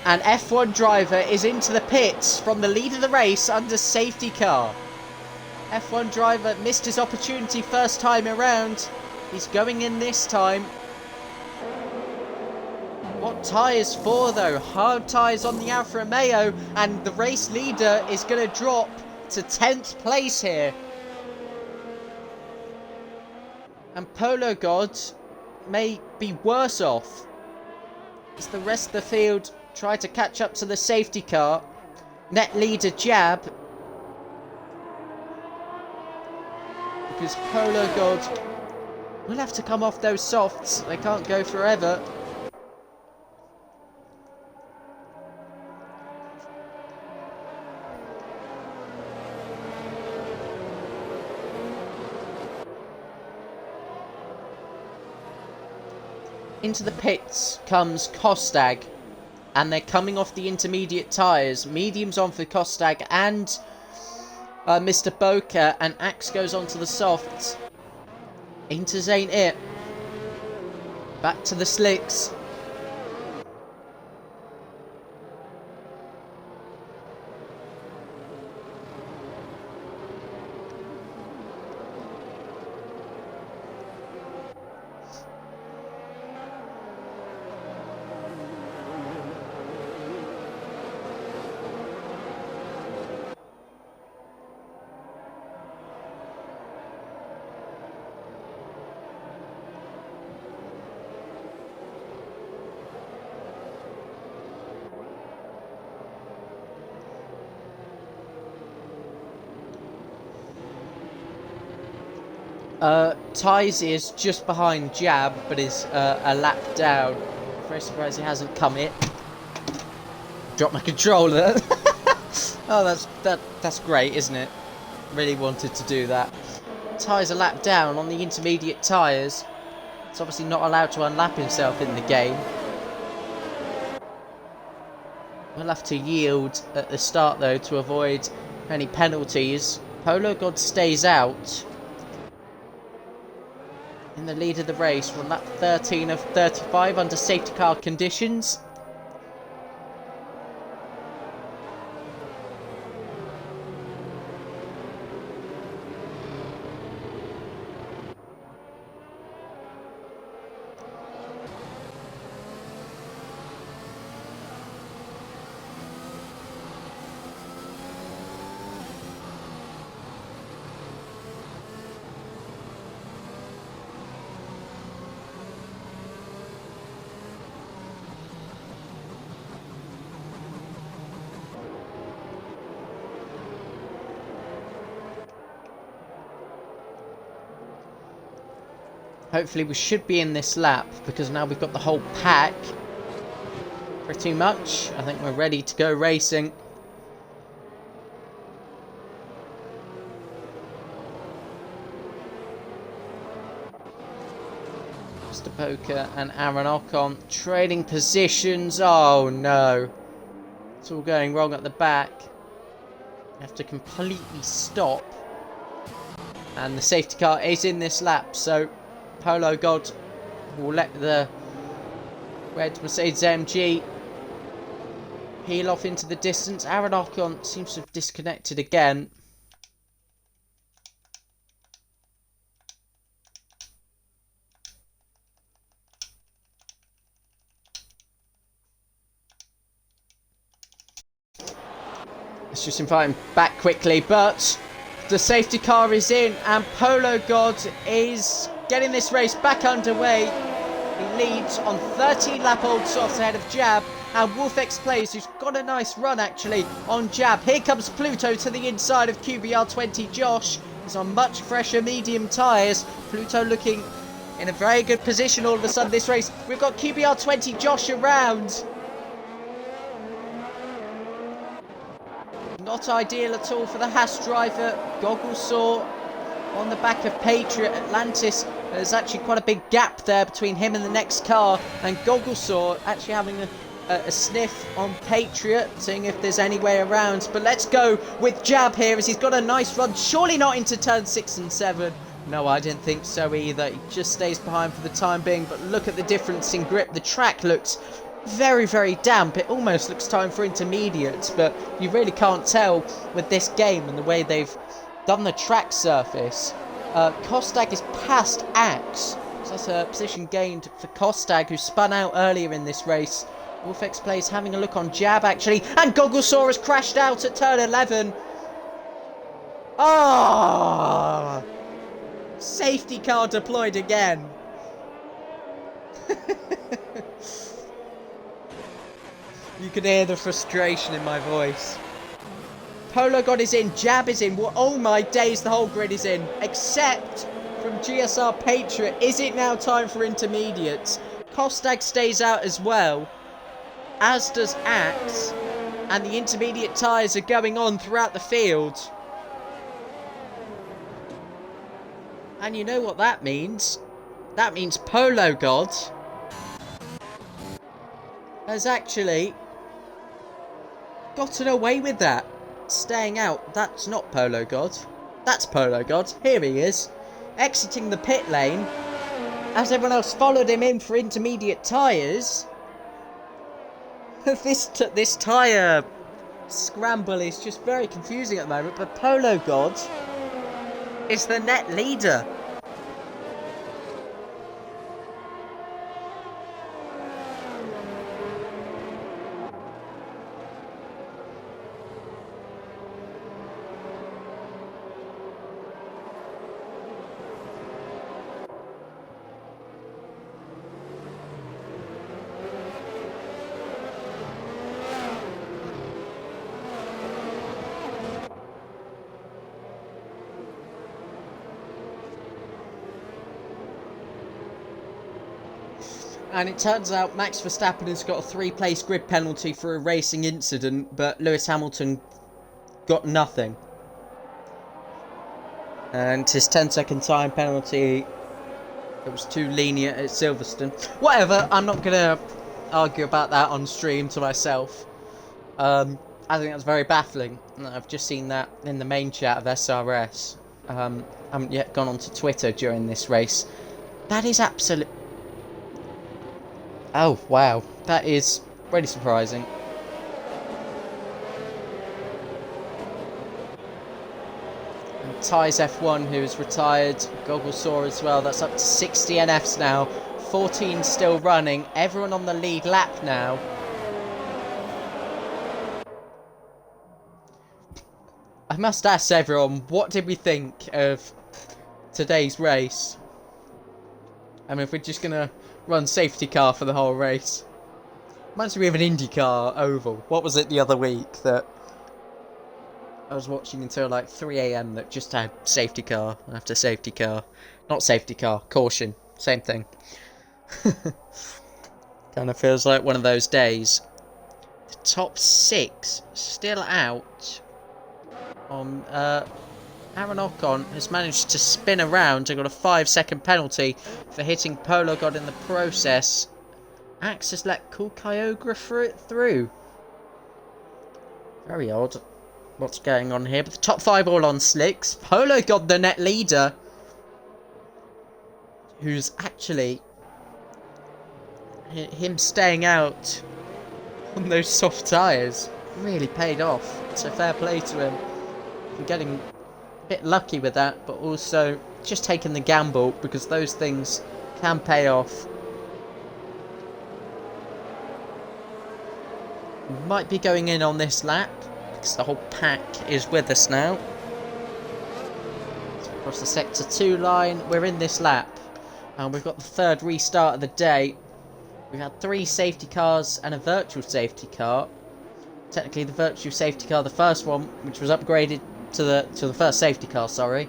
An F1 driver is into the pits from the lead of the race under safety car. F1 driver missed his opportunity first time around. He's going in this time. What tyres for, though? Hard tyres on the Alfa Romeo, and the race leader is going to drop to 10th place here. And Polo God may be worse off as the rest of the field try to catch up to the safety car. Net leader Jab, because Polo God will have to come off those softs. They can't go forever. Into the pits comes Kostag, and they're coming off the intermediate tyres. Mediums on for Kostag and Mr. Boca, and Axe goes on to the softs. Inters ain't it. Back to the slicks. Ties is just behind Jab, but is a lap down. Very surprised he hasn't come in. Dropped my controller. Oh, that's great, isn't it? Really wanted to do that. Ties a lap down on the intermediate tyres. It's obviously not allowed to unlap himself in the game. We'll have to yield at the start, though, to avoid any penalties. Polo God stays out. In the lead of the race, we're on lap 13 of 35 under safety car conditions. Hopefully we should be in this lap, because now we've got the whole pack. Pretty much. I think we're ready to go racing. Mr. Poker and Aaron Ocon trading positions. Oh no. It's all going wrong at the back. You have to completely stop. And the safety car is in this lap, so Polo God will let the red Mercedes AMG peel off into the distance. Aaron Ocon seems to have disconnected again. Let's just invite him back quickly, but the safety car is in and Polo God is getting this race back underway. He leads on 13-lap-old softs ahead of Jab, and Wolfex Plays, who's got a nice run actually on Jab. Here comes Pluto to the inside of QBR20 Josh. He's on much fresher medium tyres. Pluto looking in a very good position all of a sudden this race. We've got QBR20 Josh around. Not ideal at all for the Haas driver. Gogglesaw on the back of Patriot. Atlantis, there's actually quite a big gap there between him and the next car. And Gogglesaw actually having a sniff on Patriot, seeing if there's any way around. But let's go with Jab here as he's got a nice run. Surely not into turn 6 and 7. No, I didn't think so either. He just stays behind for the time being. But look at the difference in grip. The track looks very, very damp. It almost looks time for intermediates, but you really can't tell with this game and the way they've done the track surface. Kostag is past Axe, so that's a position gained for Kostag, who spun out earlier in this race. Wolfex Plays having a look on Jab actually, and Gogglesaw has crashed out at turn 11. Ah! Safety car deployed again. You can hear the frustration in my voice. Polo God is in, Jab is in. Well, oh my days, the whole grid is in. Except from GSR Patriot. Is it now time for intermediates? Kostag stays out as well, as does Axe. And the intermediate tyres are going on throughout the field. And you know what that means? That means Polo God has actually gotten away with that. Staying out. That's not Polo God. That's Polo God. Here he is. Exiting the pit lane. As everyone else followed him in for intermediate tyres. This tyre scramble is just very confusing at the moment. But Polo God is the net leader. And it turns out Max Verstappen has got a 3-place grid penalty for a racing incident, but Lewis Hamilton got nothing. And his 10-second time penalty, it was too lenient at Silverstone. Whatever, I'm not going to argue about that on stream to myself. I think that's very baffling. I've just seen that in the main chat of SRS. I haven't yet gone onto Twitter during this race. That is absolute. Oh, wow. That is really surprising. And Ty's F1, who has retired. Gogglesaw as well. That's up to 60 NFs now. 14 still running. Everyone on the lead lap now. I must ask everyone, what did we think of today's race? I mean, if we're just going to run safety car for the whole race. Reminds me of an IndyCar oval. What was it the other week that I was watching until like 3 AM that just had safety car after safety car? Not safety car, caution. same thing. Kind of feels like one of those days. The top 6 still out. Aaron Ocon has managed to spin around and got a 5-second penalty for hitting Polo God in the process. Axe has let Cool Kyogre through. Very odd what's going on here. But the top 5 all on slicks. Polo God, the net leader, who's actually him staying out on those soft tyres really paid off. So fair play to him for getting a bit lucky with that, but also just taking the gamble, because those things can pay off. We might be going in on this lap because the whole pack is with us now. So across the sector 2 line, we're in this lap, and we've got the 3rd restart of the day. We've had 3 safety cars and a virtual safety car. Technically the virtual safety car, the first one, which was upgraded to the first safety car, sorry.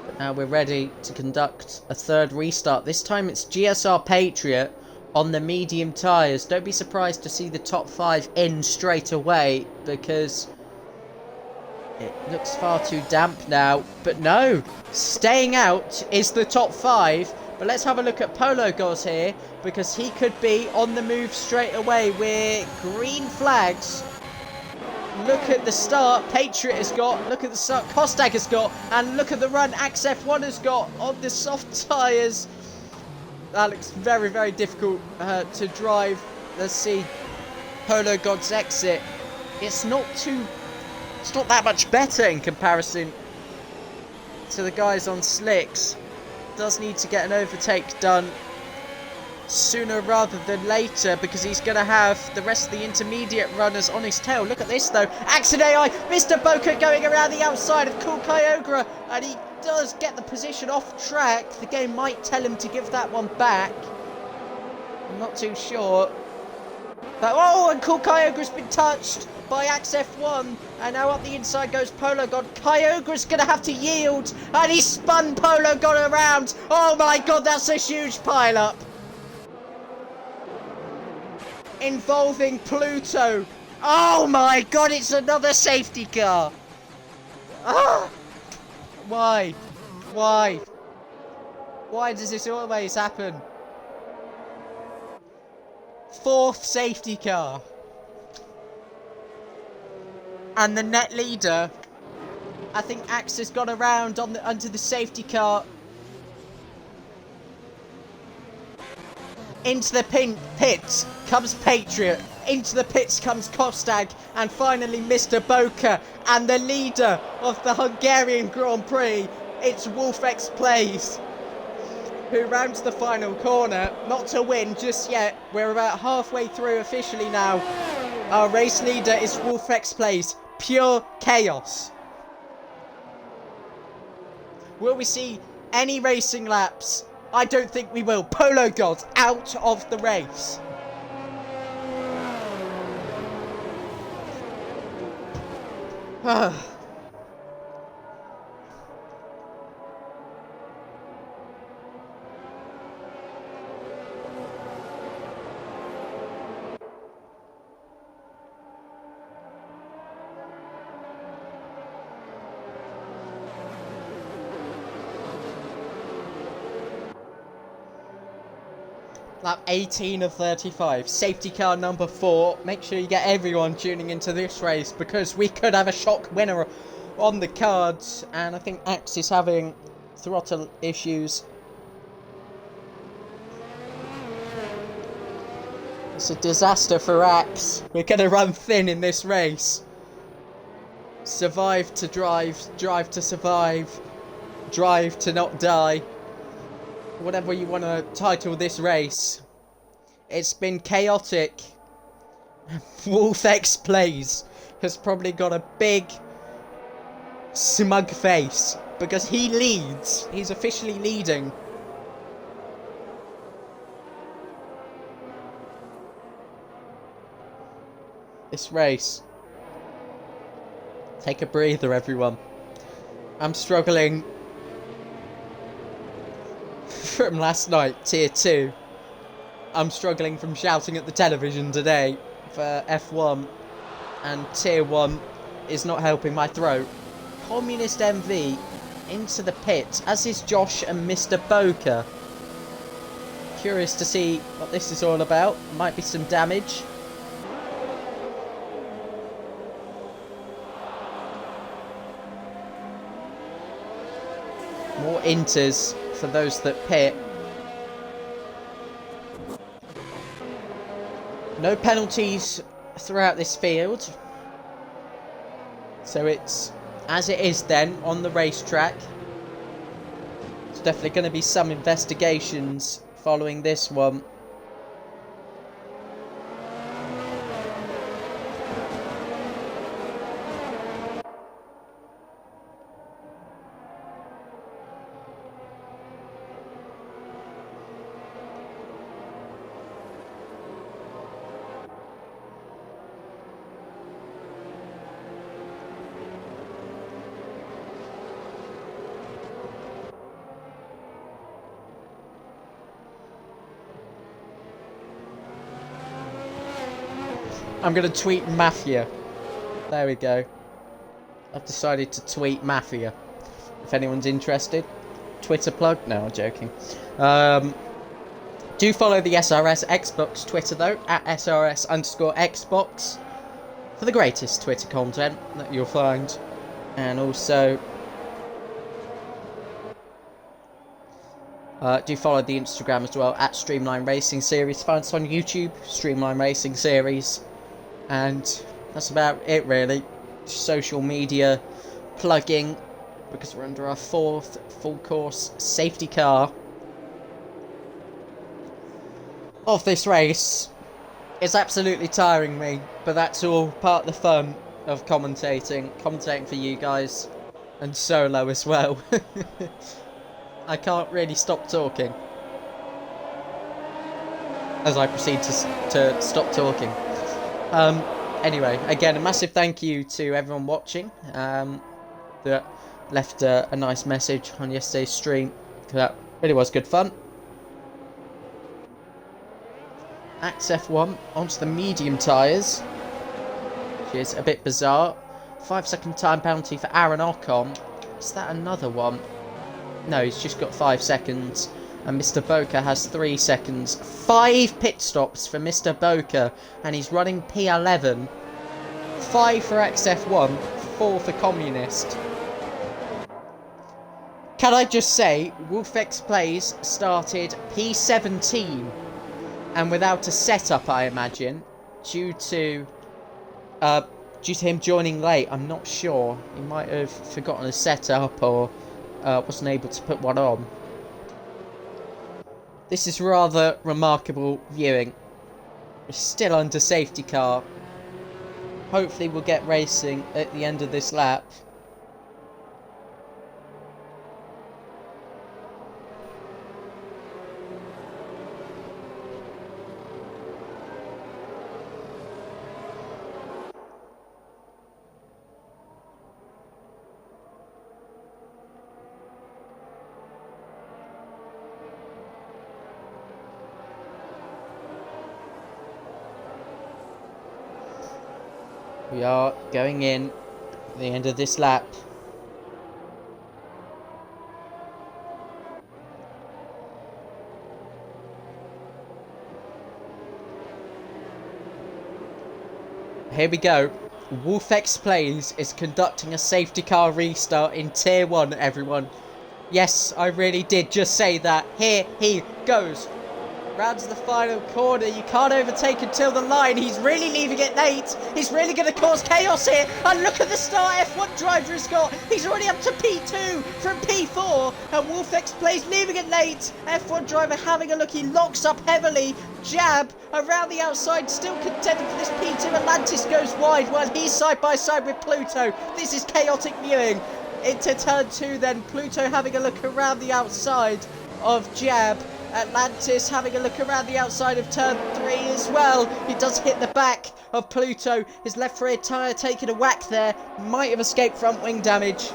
But now we're ready to conduct a 3rd restart. This time it's GSR Patriot on the medium tyres. Don't be surprised to see the top 5 in straight away, because it looks far too damp now. But no, staying out is the top 5. But let's have a look at Polo Goz here, because he could be on the move straight away. We're green flags. Look at the start Patriot has got. Look at the start Kostag has got. And look at the run Axe F1 has got on the soft tyres. That looks very, very difficult to drive. Let's see Polo God's exit. It's not that much better in comparison to the guys on slicks. Does need to get an overtake done sooner rather than later, because he's going to have the rest of the intermediate runners on his tail. Look at this though. Accident AI, Mr. Boca going around the outside of Cool Kyogre, and he does get the position off track. The game might tell him to give that one back. I'm not too sure. But, oh, and Cool Kyogre's been touched by Axe F1, and now up the inside goes Polo God. Kyogre's gonna have to yield, and he spun Polo God around. Oh my god, that's a huge pile up involving Pluto. Oh my god, it's another safety car. Ah! Why does this always happen? 4th safety car. And the net leader, I think Axe has gone around under the safety car. Into the pits comes Patriot. Into the pits comes Kostag. And finally Mr. Boca. And the leader of the Hungarian Grand Prix, it's Wolfex Plays, who rounds the final corner. Not to win just yet. We're about halfway through officially now. Our race leader is Wolfex Plays. Pure chaos. Will we see any racing laps? I don't think we will. Polo God out of the race. Lap 18 of 35. Safety car number 4. Make sure you get everyone tuning into this race, because we could have a shock winner on the cards. And I think Axe is having throttle issues. It's a disaster for Axe. We're going to run thin in this race. Survive to drive. Drive to survive. Drive to not die. Whatever you want to title this race. It's been chaotic. Wolfex Plays has probably got a big smug face, because he leads. He's officially leading. This race. Take a breather, everyone. I'm struggling from last night, tier 2. I'm struggling from shouting at the television today for F1, and tier 1 is not helping my throat. Communist MV into the pits, as is Josh and Mr. Boker. Curious to see what this is all about. Might be some damage. More inters for those that pit. No penalties throughout this field. So it's as it is then on the racetrack. There's definitely going to be some investigations following this one. I'm going to tweet Mafia. There we go. I've decided to tweet Mafia. If anyone's interested. Twitter plug? No, I'm joking. Do follow the SRS Xbox Twitter though, at SRS_Xbox, for the greatest Twitter content that you'll find. And also, do follow the Instagram as well, at Streamline Racing Series. Find us on YouTube, Streamline Racing Series. And that's about it really. Social media plugging, because we're under our 4th full course safety car of this race. It's absolutely tiring me, but that's all part of the fun of commentating for you guys, and solo as well. I can't really stop talking as I proceed to stop talking. Anyway, again, a massive thank you to everyone watching that left a nice message on yesterday's stream. That really was good fun. Axe F1 onto the medium tyres, which is a bit bizarre. 5-second time penalty for Aaron Ocon. Is that another one? No, he's just got 5 seconds. And Mr. Boker has 3 seconds. 5 pit stops for Mr. Boker. And he's running P11. 5 for XF1. 4 for Communist. Can I just say, Wolfex Plays started P17. And without a setup, I imagine. Due to him joining late. I'm not sure. He might have forgotten a setup or wasn't able to put one on. This is rather remarkable viewing. We're still under safety car. Hopefully we'll get racing at the end of this lap. We are going in at the end of this lap. Here we go. Wolfex Plays is conducting a safety car restart in Tier 1, everyone. Yes, I really did just say that. Here he goes. Round to the final corner. You can't overtake until the line. He's really leaving it late. He's really going to cause chaos here. And look at the start F1 driver he's got. He's already up to P2 from P4. And Wolfex Plays leaving it late. F1 driver having a look. He locks up heavily. Jab around the outside. Still contending for this P2. Atlantis goes wide while he's side by side with Pluto. This is chaotic viewing. Into turn 2 then. Pluto having a look around the outside of Jab. Atlantis having a look around the outside of turn 3 as well. He does hit the back of Pluto. His left rear tyre taking a whack there. Might have escaped front wing damage.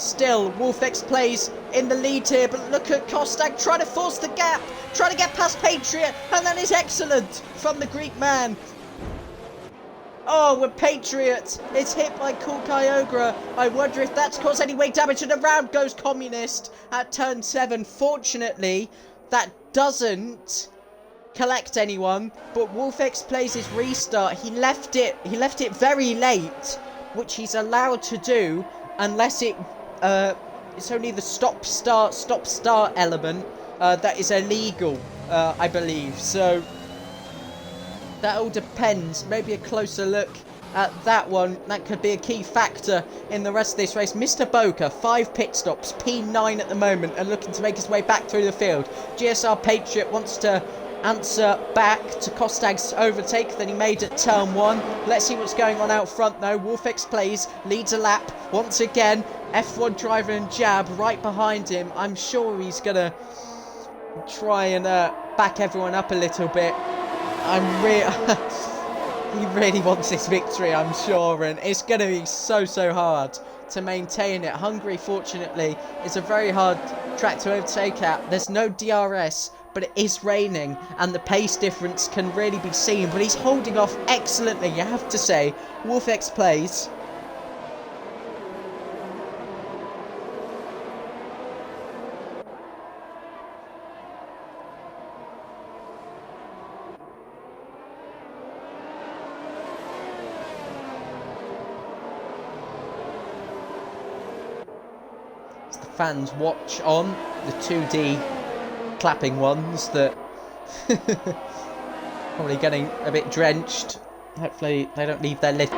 Still, Wolfex plays in the lead here, but look at Kostag trying to force the gap, trying to get past Patriot, and that is excellent from the Greek man. Oh, with Patriot, it's hit by Kulkayogra. I wonder if that's caused any weight damage, and around goes Communist at turn 7. Fortunately, that doesn't collect anyone, but Wolfex plays his restart. He left it very late, which he's allowed to do, unless it's only the stop start element that is illegal, I believe. So that all depends. Maybe a closer look at that one. That could be a key factor in the rest of this race. Mr. Boca, 5 pit stops, P9 at the moment, and looking to make his way back through the field. GSR Patriot wants to answer back to Kostag's overtake that he made at turn 1. Let's see what's going on out front though. Wolfex plays, leads a lap once again. F1 driver and Jab right behind him. I'm sure he's gonna try and back everyone up a little bit. He really wants this victory, I'm sure, and it's gonna be so hard to maintain it. Hungary, fortunately, is a very hard track to overtake at. There's no DRS, but it is raining, and the pace difference can really be seen. But he's holding off excellently, you have to say. Wolfex plays. Fans watch on the 2D clapping ones that probably getting a bit drenched. Hopefully they don't leave their lid.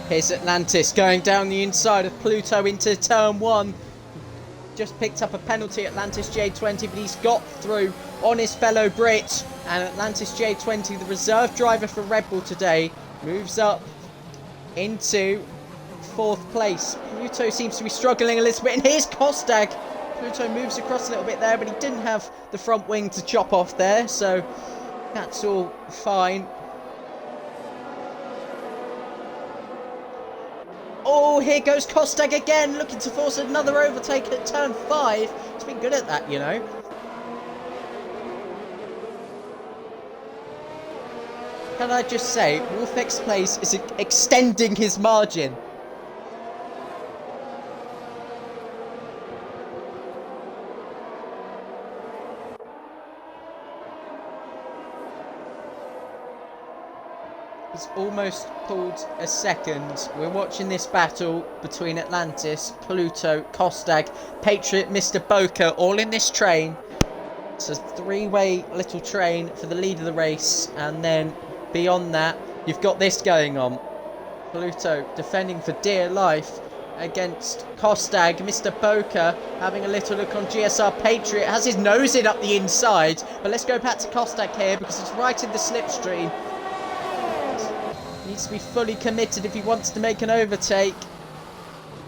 Here's Atlantis going down the inside of Pluto into turn 1. Just picked up a penalty, Atlantis J20, but he's got through on his fellow Brit. And Atlantis J20, the reserve driver for Red Bull today, moves up into 4th place. Pluto seems to be struggling a little bit, and here's Kostag. Pluto moves across a little bit there, but he didn't have the front wing to chop off there, so that's all fine. Oh, here goes Kostag again, looking to force another overtake at turn 5. He's been good at that, you know. Can I just say, Wolfex Place is extending his margin. He's almost pulled a second. We're watching this battle between Atlantis, Pluto, Kostag, Patriot, Mr. Boca, all in this train. It's a 3-way little train for the lead of the race, and then beyond that, you've got this going on. Pluto defending for dear life against Kostag. Mr. Boca having a little look on GSR Patriot, has his nose in up the inside, but let's go back to Kostag here because it's right in the slipstream. Needs to be fully committed if he wants to make an overtake.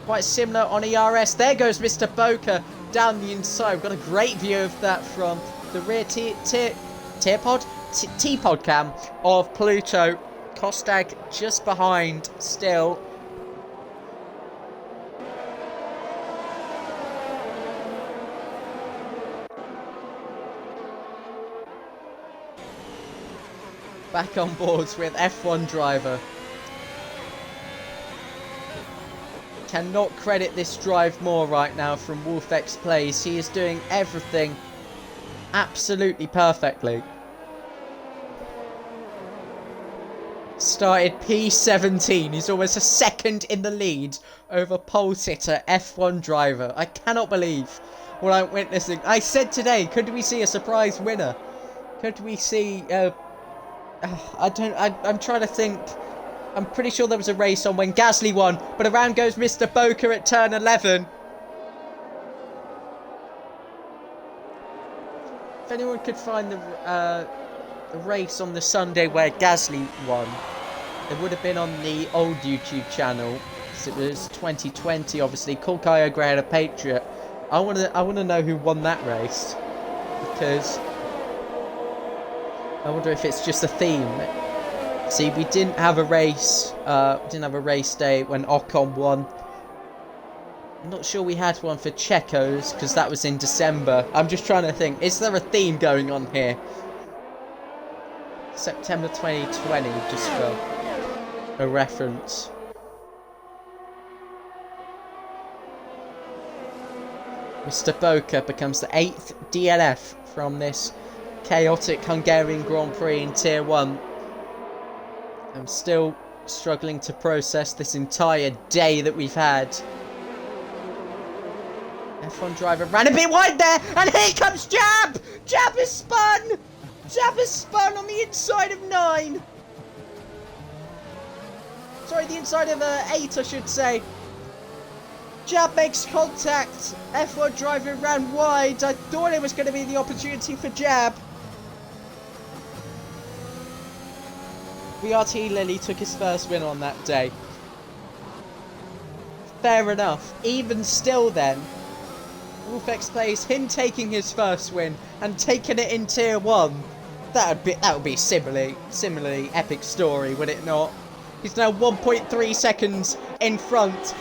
Quite similar on ERS. There goes Mr. Boca down the inside. We've got a great view of that from the rear T-pod cam of Pluto. Kostag just behind still. Back on boards with F1 driver. Cannot credit this drive more right now from Wolfex Plays. He is doing everything absolutely perfectly. Started P17. He's almost a second in the lead over pole sitter F1 driver. I cannot believe what I'm witnessing. I said today, could we see a surprise winner? Could we see... I'm trying to think I'm pretty sure there was a race on when Gasly won, but around goes Mr. Boca at turn 11. If anyone could find the race on the Sunday where Gasly won, it would have been on the old YouTube channel. It was 2020, obviously. Cool Kyogre had a Patriot. I want to know who won that race, because I wonder if it's just a theme. See, we didn't have a race. Didn't have a race day when Ocon won. I'm not sure we had one for Checo's because that was in December. I'm just trying to think. Is there a theme going on here? September 2020, just for a reference. Mr. Boca becomes the 8th DNF from this chaotic Hungarian Grand Prix in Tier 1. I'm still struggling to process this entire day that we've had. F1 driver ran a bit wide there, and here comes Jab! Jab has spun! Jab has spun on the inside of 9. Sorry, the inside of 8, I should say. Jab makes contact. F1 driver ran wide. I thought it was going to be the opportunity for Jab. VRT Lily took his first win on that day. Fair enough. Even still then, Wolfex plays him taking his first win and taking it in Tier 1. That would be similarly epic story, would it not? He's now 1.3 seconds in front.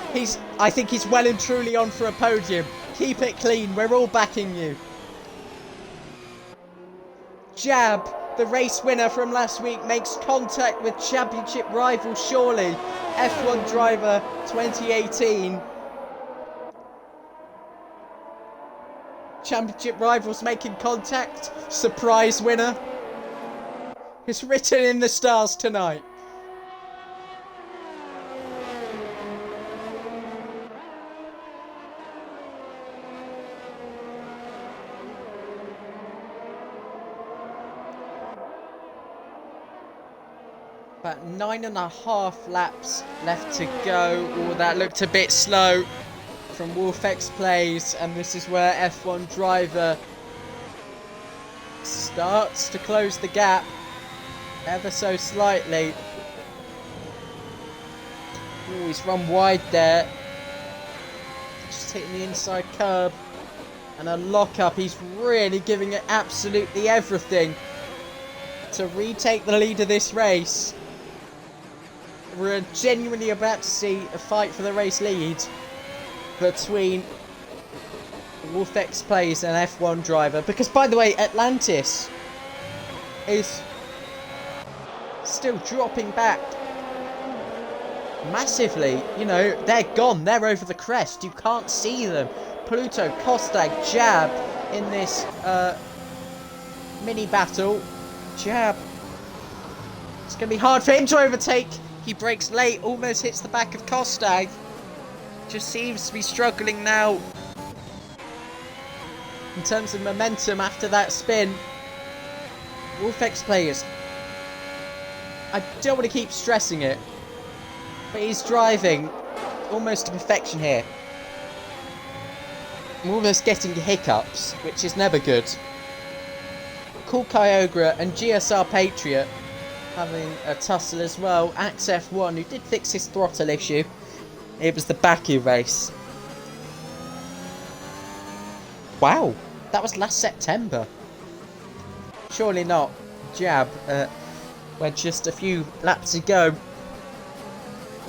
I think he's well and truly on for a podium. Keep it clean. We're all backing you. Jab, the race winner from last week, makes contact with championship rival Surely. F1 driver 2018. Championship rivals making contact. Surprise winner. It's written in the stars tonight. About 9.5 laps left to go. Oh, that looked a bit slow from Wolfex Plays, and this is where F1 driver starts to close the gap ever so slightly. Oh, he's run wide there. Just hitting the inside curb and a lock-up. He's really giving it absolutely everything to retake the lead of this race. We're genuinely about to see a fight for the race lead between Wolfex Plays and F1 driver. Because, by the way, Atlantis is still dropping back massively. You know, they're gone. They're over the crest. You can't see them. Pluto, Kostag, Jab in this mini battle. Jab. It's going to be hard for him to overtake. He breaks late, almost hits the back of Kostag. Just seems to be struggling now in terms of momentum after that spin. Wolfex Players, I don't want to keep stressing it, but he's driving almost to perfection here. I'm almost getting hiccups, which is never good. Cool Kyogre and GSR Patriot having a tussle as well. Axe F1, who did fix his throttle issue. It was the Baku race. Wow, that was last September. Surely not. Jab, where just a few laps ago,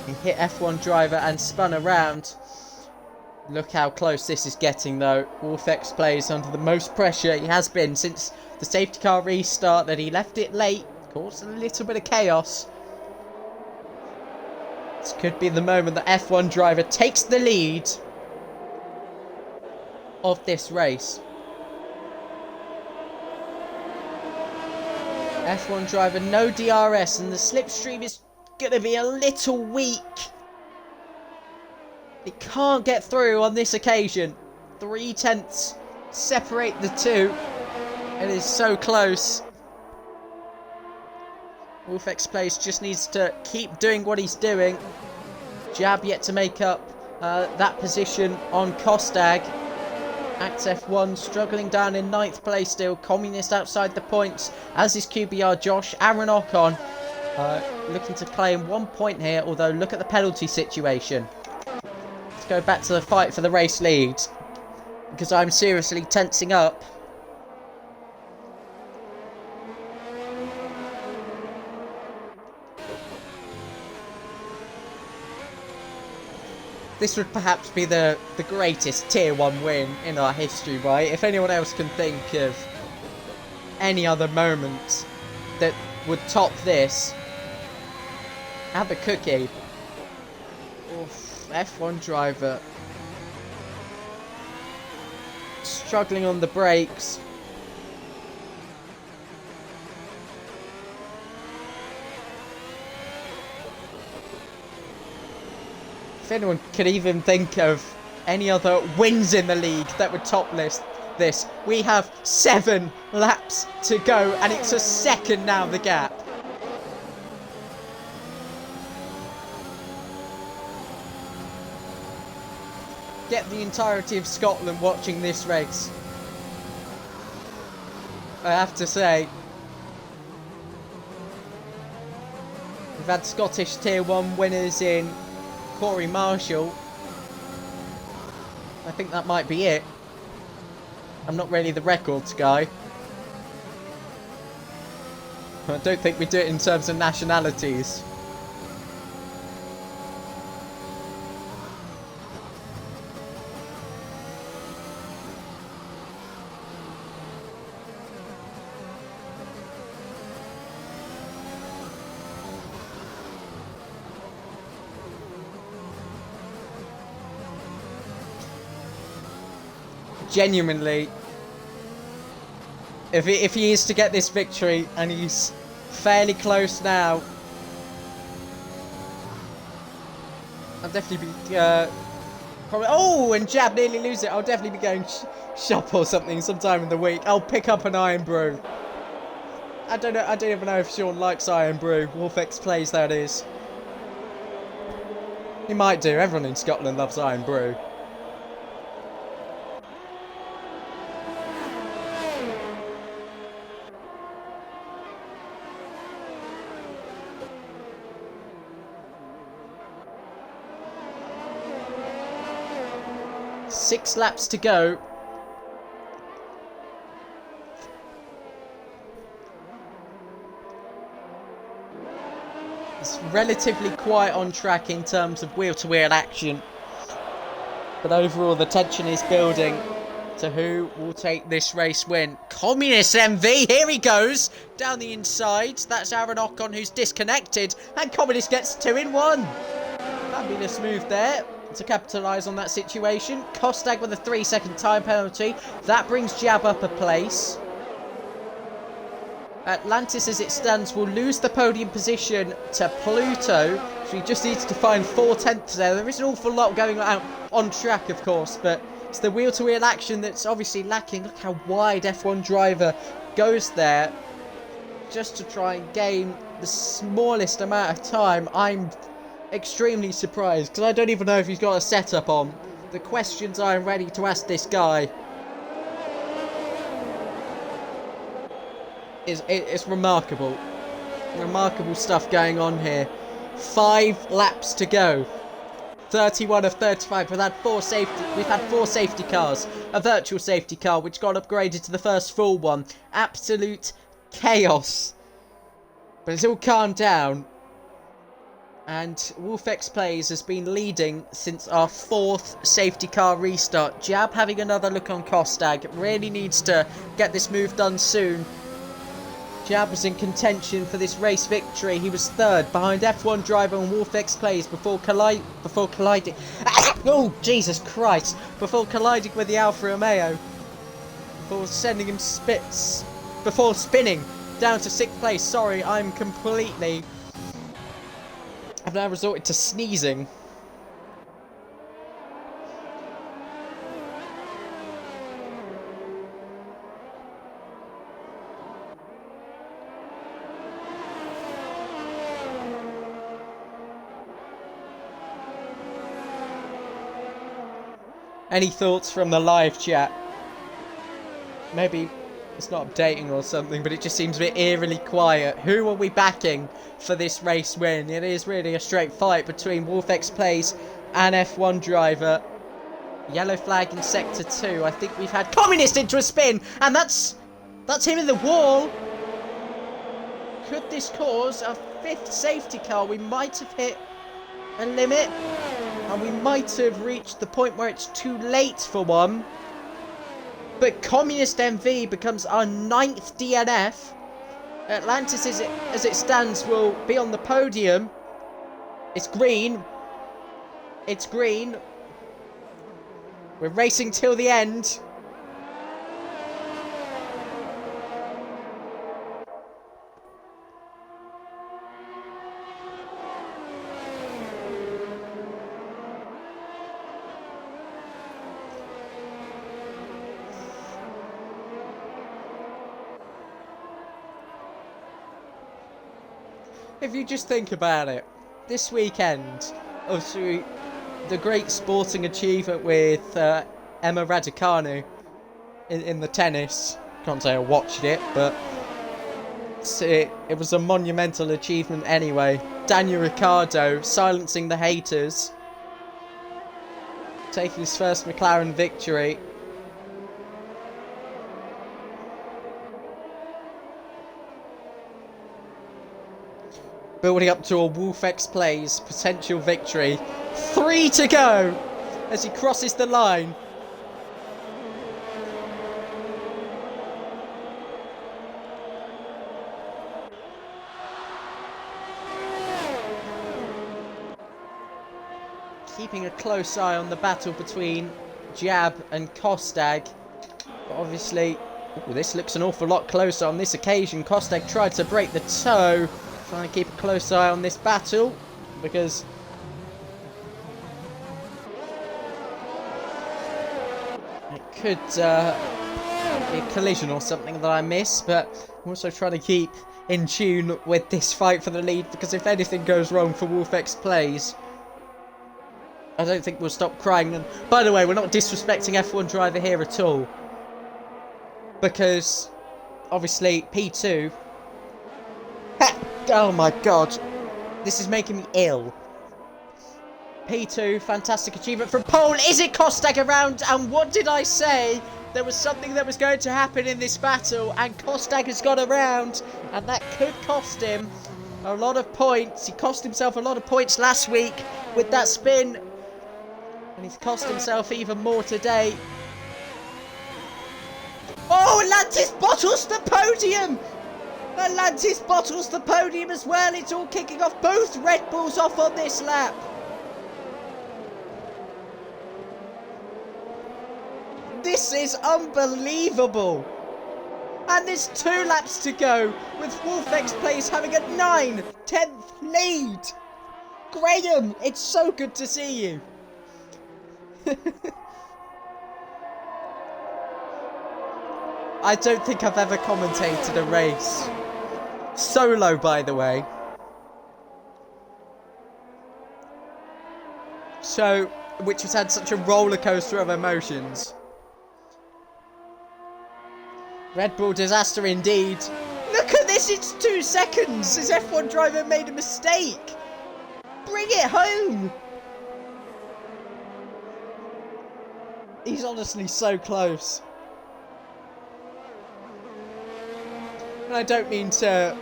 he hit F1 driver and spun around. Look how close this is getting though. Wolfex Plays under the most pressure he has been since the safety car restart that he left it late. Caused a little bit of chaos. This could be the moment the F1 driver takes the lead of this race. F1 driver, no DRS, and the slipstream is going to be a little weak. It can't get through on this occasion. 0.3 separate the two. It is so close. Wolfex Plays just needs to keep doing what he's doing. Jab yet to make up that position on Kostag. Act F1 struggling down in 9th place still. Communist outside the points, as is QBR Josh. Aaron Ocon looking to claim 1 point here, although look at the penalty situation. Let's go back to the fight for the race lead, because I'm seriously tensing up. This would perhaps be the greatest Tier 1 win in our history, right? If anyone else can think of any other moment that would top this, have a cookie. Oof, F1 driver struggling on the brakes. If anyone could even think of any other wins in the league that would top this. We have 7 laps to go, and it's a second now, the gap. Get the entirety of Scotland watching this race. I have to say, we've had Scottish Tier 1 winners in Corey Marshall. I think that might be it. I'm not really the records guy. I don't think we do it in terms of nationalities. Genuinely, if he is to get this victory, and he's fairly close now, I'll definitely be probably. Oh, and Jab nearly lose it. I'll definitely be going shop or something sometime in the week. I'll pick up an Iron Brew. I don't know. I don't even know if Sean likes Iron Brew. Wolfex Plays, that is. He might do. Everyone in Scotland loves Iron Brew. Six laps to go. It's relatively quiet on track in terms of wheel-to-wheel action, but overall the tension is building to who will take this race win. Communist MV, here he goes down the inside. That's Aaron Ocon, who's disconnected, and Communist gets 2 in 1. Fabulous move there to capitalise on that situation. Kostag with a 3-second time penalty. That brings Jab up a place. Atlantis, as it stands, will lose the podium position to Pluto. So he just needs to find 4 tenths there. There is an awful lot going on track, of course, but it's the wheel-to-wheel action that's obviously lacking. Look how wide F1 driver goes there just to try and gain the smallest amount of time. I'm extremely surprised, because I don't even know if he's got a setup on. The questions I am ready to ask this guy is remarkable. Remarkable stuff going on here. 5 laps to go. 31 of 35. We've had 4 safety cars. A virtual safety car which got upgraded to the first full one. Absolute chaos. But it's all calmed down. And Wolfex Plays has been leading since our 4th safety car restart. Jab having another look on Kostag. Really needs to get this move done soon. Jab was in contention for this race victory. He was 3rd behind F1 driver and Wolfex Plays before colliding. Oh, Jesus Christ. Before colliding with the Alfa Romeo. Before sending him before spinning down to 6th place. Sorry, I've now resorted to sneezing. Any thoughts from the live chat? Maybe it's not updating or something, but it just seems a bit eerily quiet. Who are we backing for this race win? It is really a straight fight between WolfX Plays and F1 driver. Yellow flag in sector 2. I think we've had Communist into a spin, and that's him in the wall. Could this cause a 5th safety car? We might have hit a limit, and we might have reached the point where it's too late for one. But Communist MV becomes our 9th DNF. Atlantis, as it stands, will be on the podium. It's green. It's green. We're racing till the end. If you just think about it, this weekend, obviously, the great sporting achievement with Emma Raducanu in the tennis. Can't say I watched it, but it was a monumental achievement anyway. Daniel Ricciardo silencing the haters, taking his first McLaren victory. Building up to a WolfX Plays potential victory. 3 to go as he crosses the line. Keeping a close eye on the battle between Jab and Kostag. But obviously, this looks an awful lot closer on this occasion. Kostag tried to break the toe. Trying to keep a close eye on this battle, because it could be a collision or something that I miss, but I'm also trying to keep in tune with this fight for the lead, because if anything goes wrong for WolfX Plays, I don't think we'll stop crying. And by the way, we're not disrespecting F1 driver here at all, because obviously P2... Oh my god, this is making me ill. P2, fantastic achievement from pole. Is it Kostag around? And what did I say? There was something that was going to happen in this battle, and Kostag has got around, and that could cost him a lot of points. He cost himself a lot of points last week with that spin, and he's cost himself even more today. Oh, Atlantis bottles the podium! Atlantis bottles the podium as well. It's all kicking off. Both Red Bulls off on this lap. This is unbelievable. And there's 2 laps to go, with WolfX Plays having a 9/10 lead. Graham, it's so good to see you. I don't think I've ever commentated a race solo, by the way. So, which has had such a roller coaster of emotions. Red Bull disaster indeed. Look at this, it's 2 seconds. His F1 driver made a mistake. Bring it home. He's honestly so close. And I don't mean to,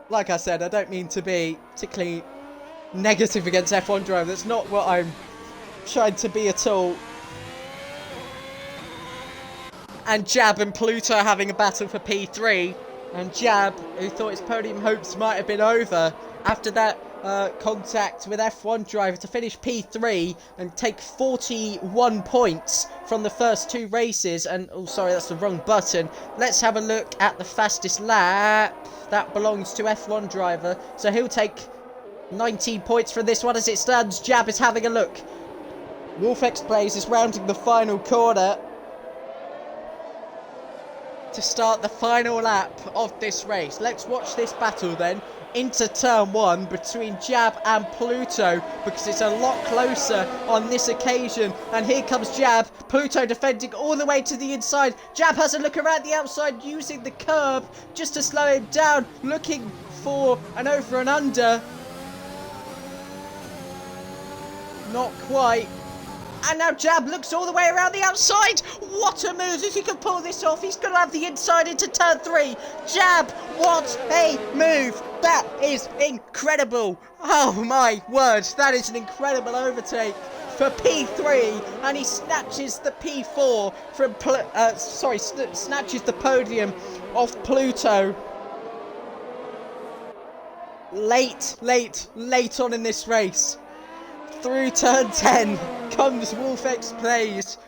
like I said, I don't mean to be particularly negative against F1 driver. That's not what I'm trying to be at all. And Jab and Pluto having a battle for P3. And Jab, who thought his podium hopes might have been over after that contact with F1 driver to finish P3 and take 41 points from the first 2 races. And, oh sorry, that's the wrong button. Let's have a look at the fastest lap. That belongs to F1 driver, so he'll take 19 points from this one as it stands. Jab is having a look. WolfX Plays is rounding the final corner to start the final lap of this race. Let's watch this battle then. into turn 1 between Jab and Pluto, because it's a lot closer on this occasion. And here comes Jab. Pluto defending all the way to the inside. Jab has a look around the outside using the curb just to slow him down, looking for an over and under. Not quite. And now Jab looks all the way around the outside. What a move. If he can pull this off, he's going to have the inside into turn 3. Jab, what a move. That is incredible. Oh my word. That is an incredible overtake for P3. And he snatches the P4 from, snatches the podium off Pluto. Late on in this race. Through turn 10 comes WolfX Plays,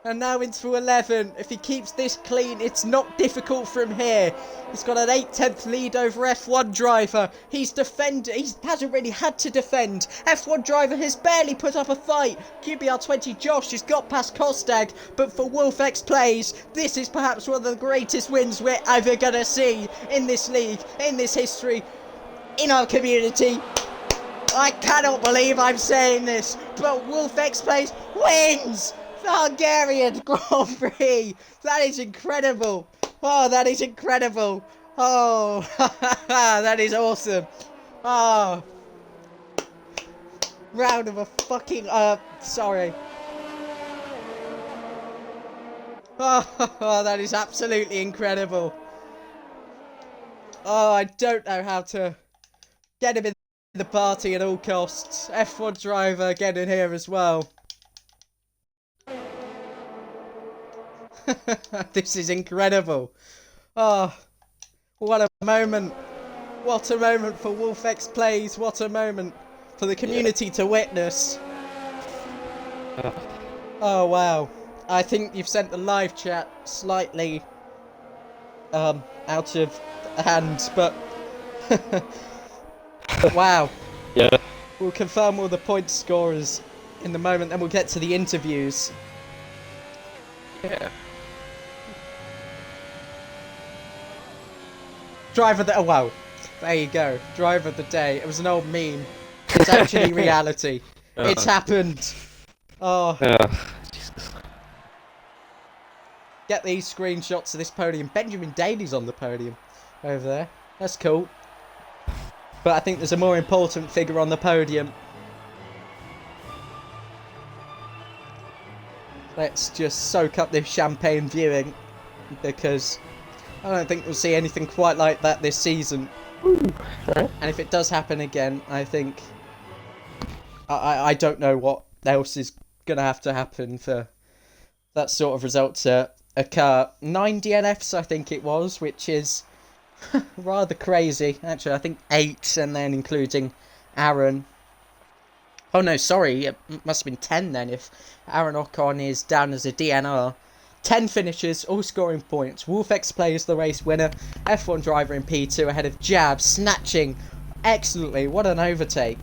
and now into 11. If he keeps this clean, it's not difficult from here. He's got an 8/10 lead over F1 driver. He's defended. He hasn't really had to defend. F1 driver has barely put up a fight. QBR20 Josh has got past Kostag, but for WolfX Plays, this is perhaps one of the greatest wins we're ever gonna see in this league, in this history, in our community. I cannot believe I'm saying this, but WolfX Plays wins the Hungarian Grand Prix. That is incredible. Oh, that is incredible. Oh, that is awesome. Oh, round of a fucking, sorry. Oh, that is absolutely incredible. Oh, I don't know how to get him in the party at all costs. F1 driver getting here as well. This is incredible. Oh, what a moment. What a moment for WolfX Plays. What a moment for the community to witness. Oh, wow. I think you've sent the live chat slightly out of hand, but wow. Yeah. We'll confirm all the point scorers in the moment, then we'll get to the interviews. Yeah. Driver the... Oh, wow. There you go. Driver of the day. It was an old meme. It's actually reality. It's happened. Oh. Jesus. Get these screenshots of this podium. Benjamin Daly's on the podium over there. That's cool. But I think there's a more important figure on the podium. Let's just soak up this champagne viewing, because I don't think we'll see anything quite like that this season. Right. And if it does happen again, I think... I don't know what else is going to have to happen for that sort of result to occur. 9 DNFs, I think it was, which is... rather crazy. Actually, I think 8, and then including Aaron. Oh no, sorry, it must have been 10 then, if Aaron Ocon is down as a DNR. 10 finishes, all scoring points. WolfX Plays the race winner. F1 driver in P2 ahead of Jab, snatching excellently. What an overtake.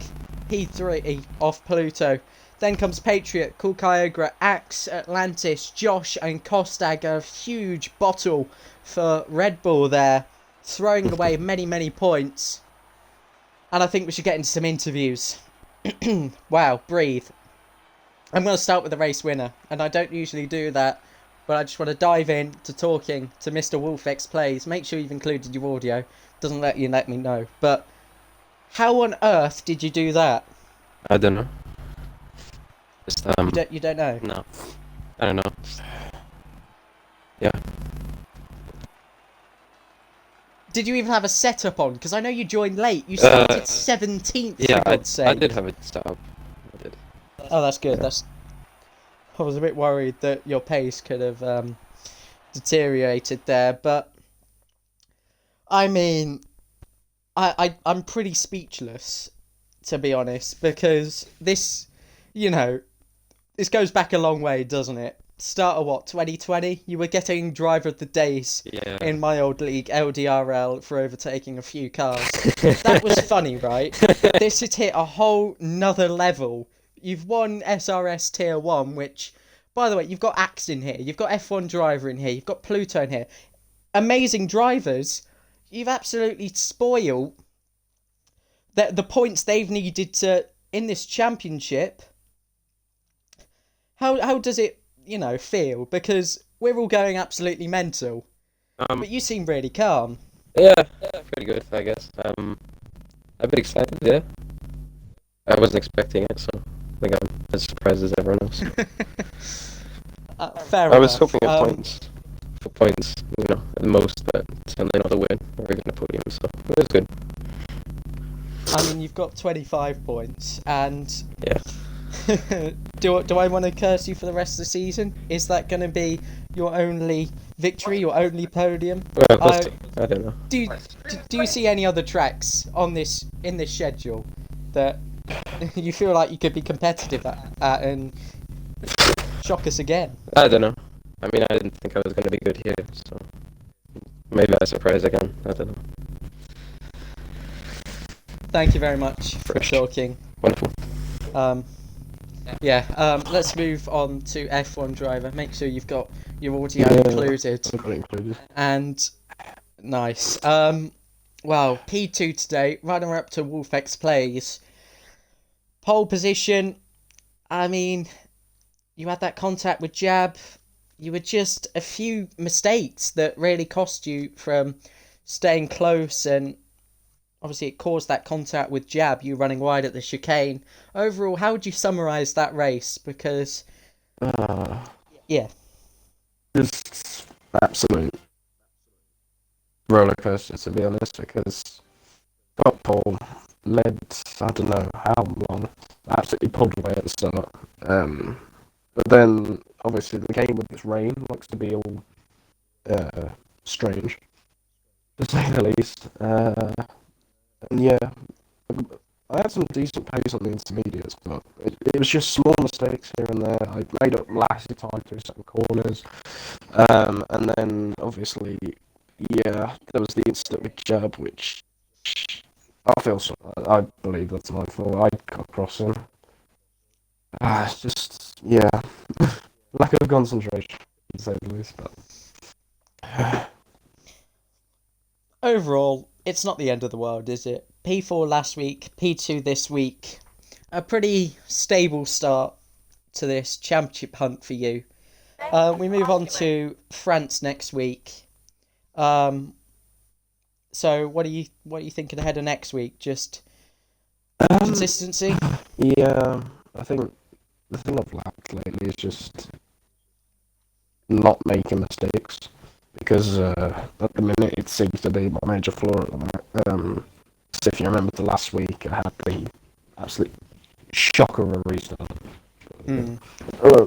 P3 off Pluto. Then comes Patriot, Cool Kyogre, Axe, Atlantis, Josh, and Kostag. A huge bottle for Red Bull there, throwing away many points. And I think we should get into some interviews. Wow, breathe. I'm going to start with the race winner, and I don't usually do that, but I just want to dive in to talking to Mr. WolfX Plays. Make sure you've included your audio. Doesn't let me know. But how on earth did you do that? I don't know. Just, You don't know? No. I don't know. Yeah. Did you even have a setup on? Because I know you joined late. You started 17th, yeah, for God's sake. I did have it set up. I did. Oh, that's good. I was a bit worried that your pace could have deteriorated there, but I mean, I'm pretty speechless, to be honest, because this, you know, this goes back a long way, doesn't it? Start of what, 2020? You were getting driver of the days in my old league, LDRL, for overtaking a few cars. That was funny, right? This has hit a whole nother level. You've won SRS Tier 1, which, by the way, you've got Axe in here, you've got F1 driver in here, you've got Pluto in here. Amazing drivers. You've absolutely spoiled the points they've needed to in this championship. How does it feel? Because we're all going absolutely mental, but you seem really calm. Yeah, pretty good, I guess. A bit excited, yeah. I wasn't expecting it, so I think I'm as surprised as everyone else. Fair I was enough. hoping for points, at the most, but certainly not a win or even a podium, so it was good. I mean, you've got 25 points, and Yeah. do I want to curse you for the rest of the season? Is that going to be your only victory, your only podium? Well, I don't know. Do you see any other tracks in this schedule that you feel like you could be competitive at and shock us again? I don't know. I mean, I didn't think I was going to be good here, so maybe I surprise again. I don't know. Thank you very much for talking. Wonderful. Let's move on to F1 driver. Make sure you've got your audio included. I've got it included. And nice. Well, P2 today, runner up to Wolfex Plays. Pole position. I mean, you had that contact with Jab. You were just a few mistakes that really cost you from staying close, and obviously it caused that contact with Jab, you running wide at the chicane. Overall, how would you summarise that race? Because, Just absolute roller coaster, to be honest, because got pole, led, I don't know how long, absolutely pulled away at the start. But then, obviously, the game with this rain looks to be all strange, to say the least. And yeah, I had some decent pace on the intermediates, but it was just small mistakes here and there. I made up lasty time through some corners. And then, obviously, yeah, there was the incident with Jab, which I believe that's my fault. I got across him. It's just, yeah, lack of concentration, to say the least. But overall, it's not the end of the world, is it? P4 last week, P2 this week. A pretty stable start to this championship hunt for you. We move on to France next week. So what are you thinking ahead of next week? Just consistency? yeah, I think the thing I've lacked lately is just not making mistakes, because at the minute it seems to be my major flaw at the minute. So if you remember the last week, I had the absolute shocker of a restart. Hello.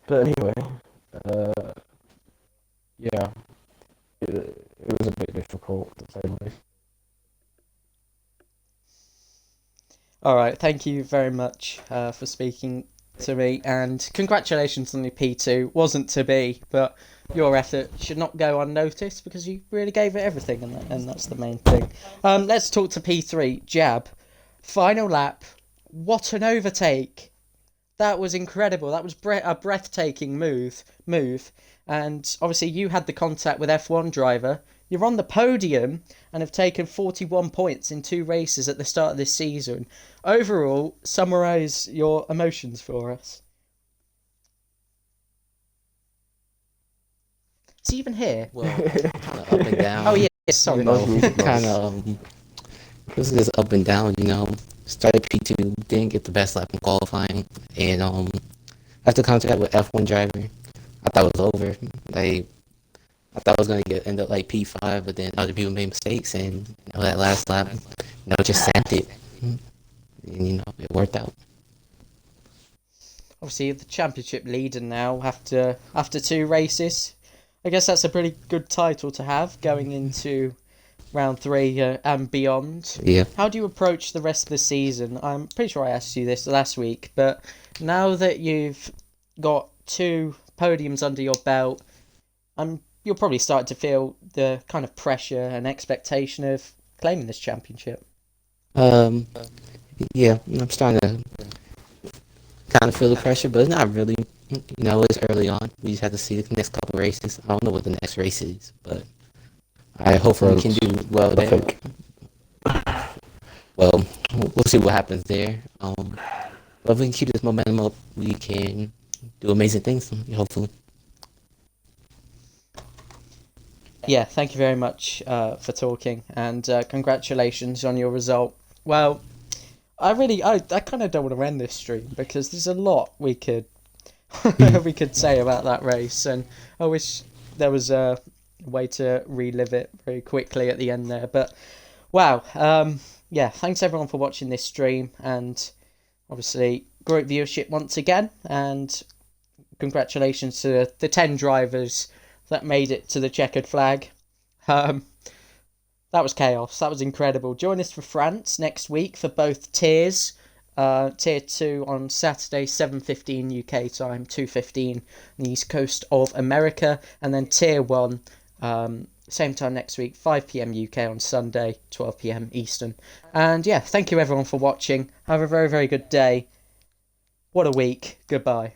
But anyway, yeah, it was a bit difficult, to say the least. All right, thank you very much for speaking to me, and congratulations on your P2. Wasn't to be, but your effort should not go unnoticed because you really gave it everything, and that's the main thing. Let's talk to P3. Jab, final lap. What an overtake! That was incredible. That was a breathtaking move, and obviously you had the contact with F1 driver. You're on the podium and have taken 41 points in 2 races at the start of this season. Overall, summarise your emotions for us. Is he even here? Well, kind of up and down. Oh, yeah, sorry. Kind of, it was just up and down, Started P2, didn't get the best lap in qualifying, and after contact with F1 driver, I thought it was over. I thought I was gonna end up like P5, but then other people made mistakes, and that last lap, just sapped it, and it worked out. Obviously, the championship leader now after 2 races. I guess that's a pretty good title to have going into round 3 and beyond. Yeah. How do you approach the rest of the season? I'm pretty sure I asked you this last week, but now that you've got 2 podiums under your belt, you'll probably start to feel the kind of pressure and expectation of claiming this championship. Yeah, I'm starting to kind of feel the pressure, but it's not really. It's early on. We just have to see the next couple races. I don't know what the next race is, but I hopefully can France, do well I there. think. Well, we'll see what happens there. But if we can keep this momentum up, we can do amazing things, hopefully. Yeah, thank you very much for talking, and congratulations on your result. Well, I kind of don't want to end this stream because there's a lot we could we could say about that race, and I wish there was a way to relive it very quickly at the end there. But wow, yeah, thanks everyone for watching this stream, and obviously great viewership once again, and congratulations to the 10 drivers that made it to the checkered flag. That was chaos. That was incredible. Join us for France next week for both tiers. Tier 2 on Saturday, 7:15 UK time, 2:15 on the East Coast of America. And then Tier 1, same time next week, 5 p.m. UK on Sunday, 12 p.m. Eastern. And yeah, thank you everyone for watching. Have a very, very good day. What a week. Goodbye.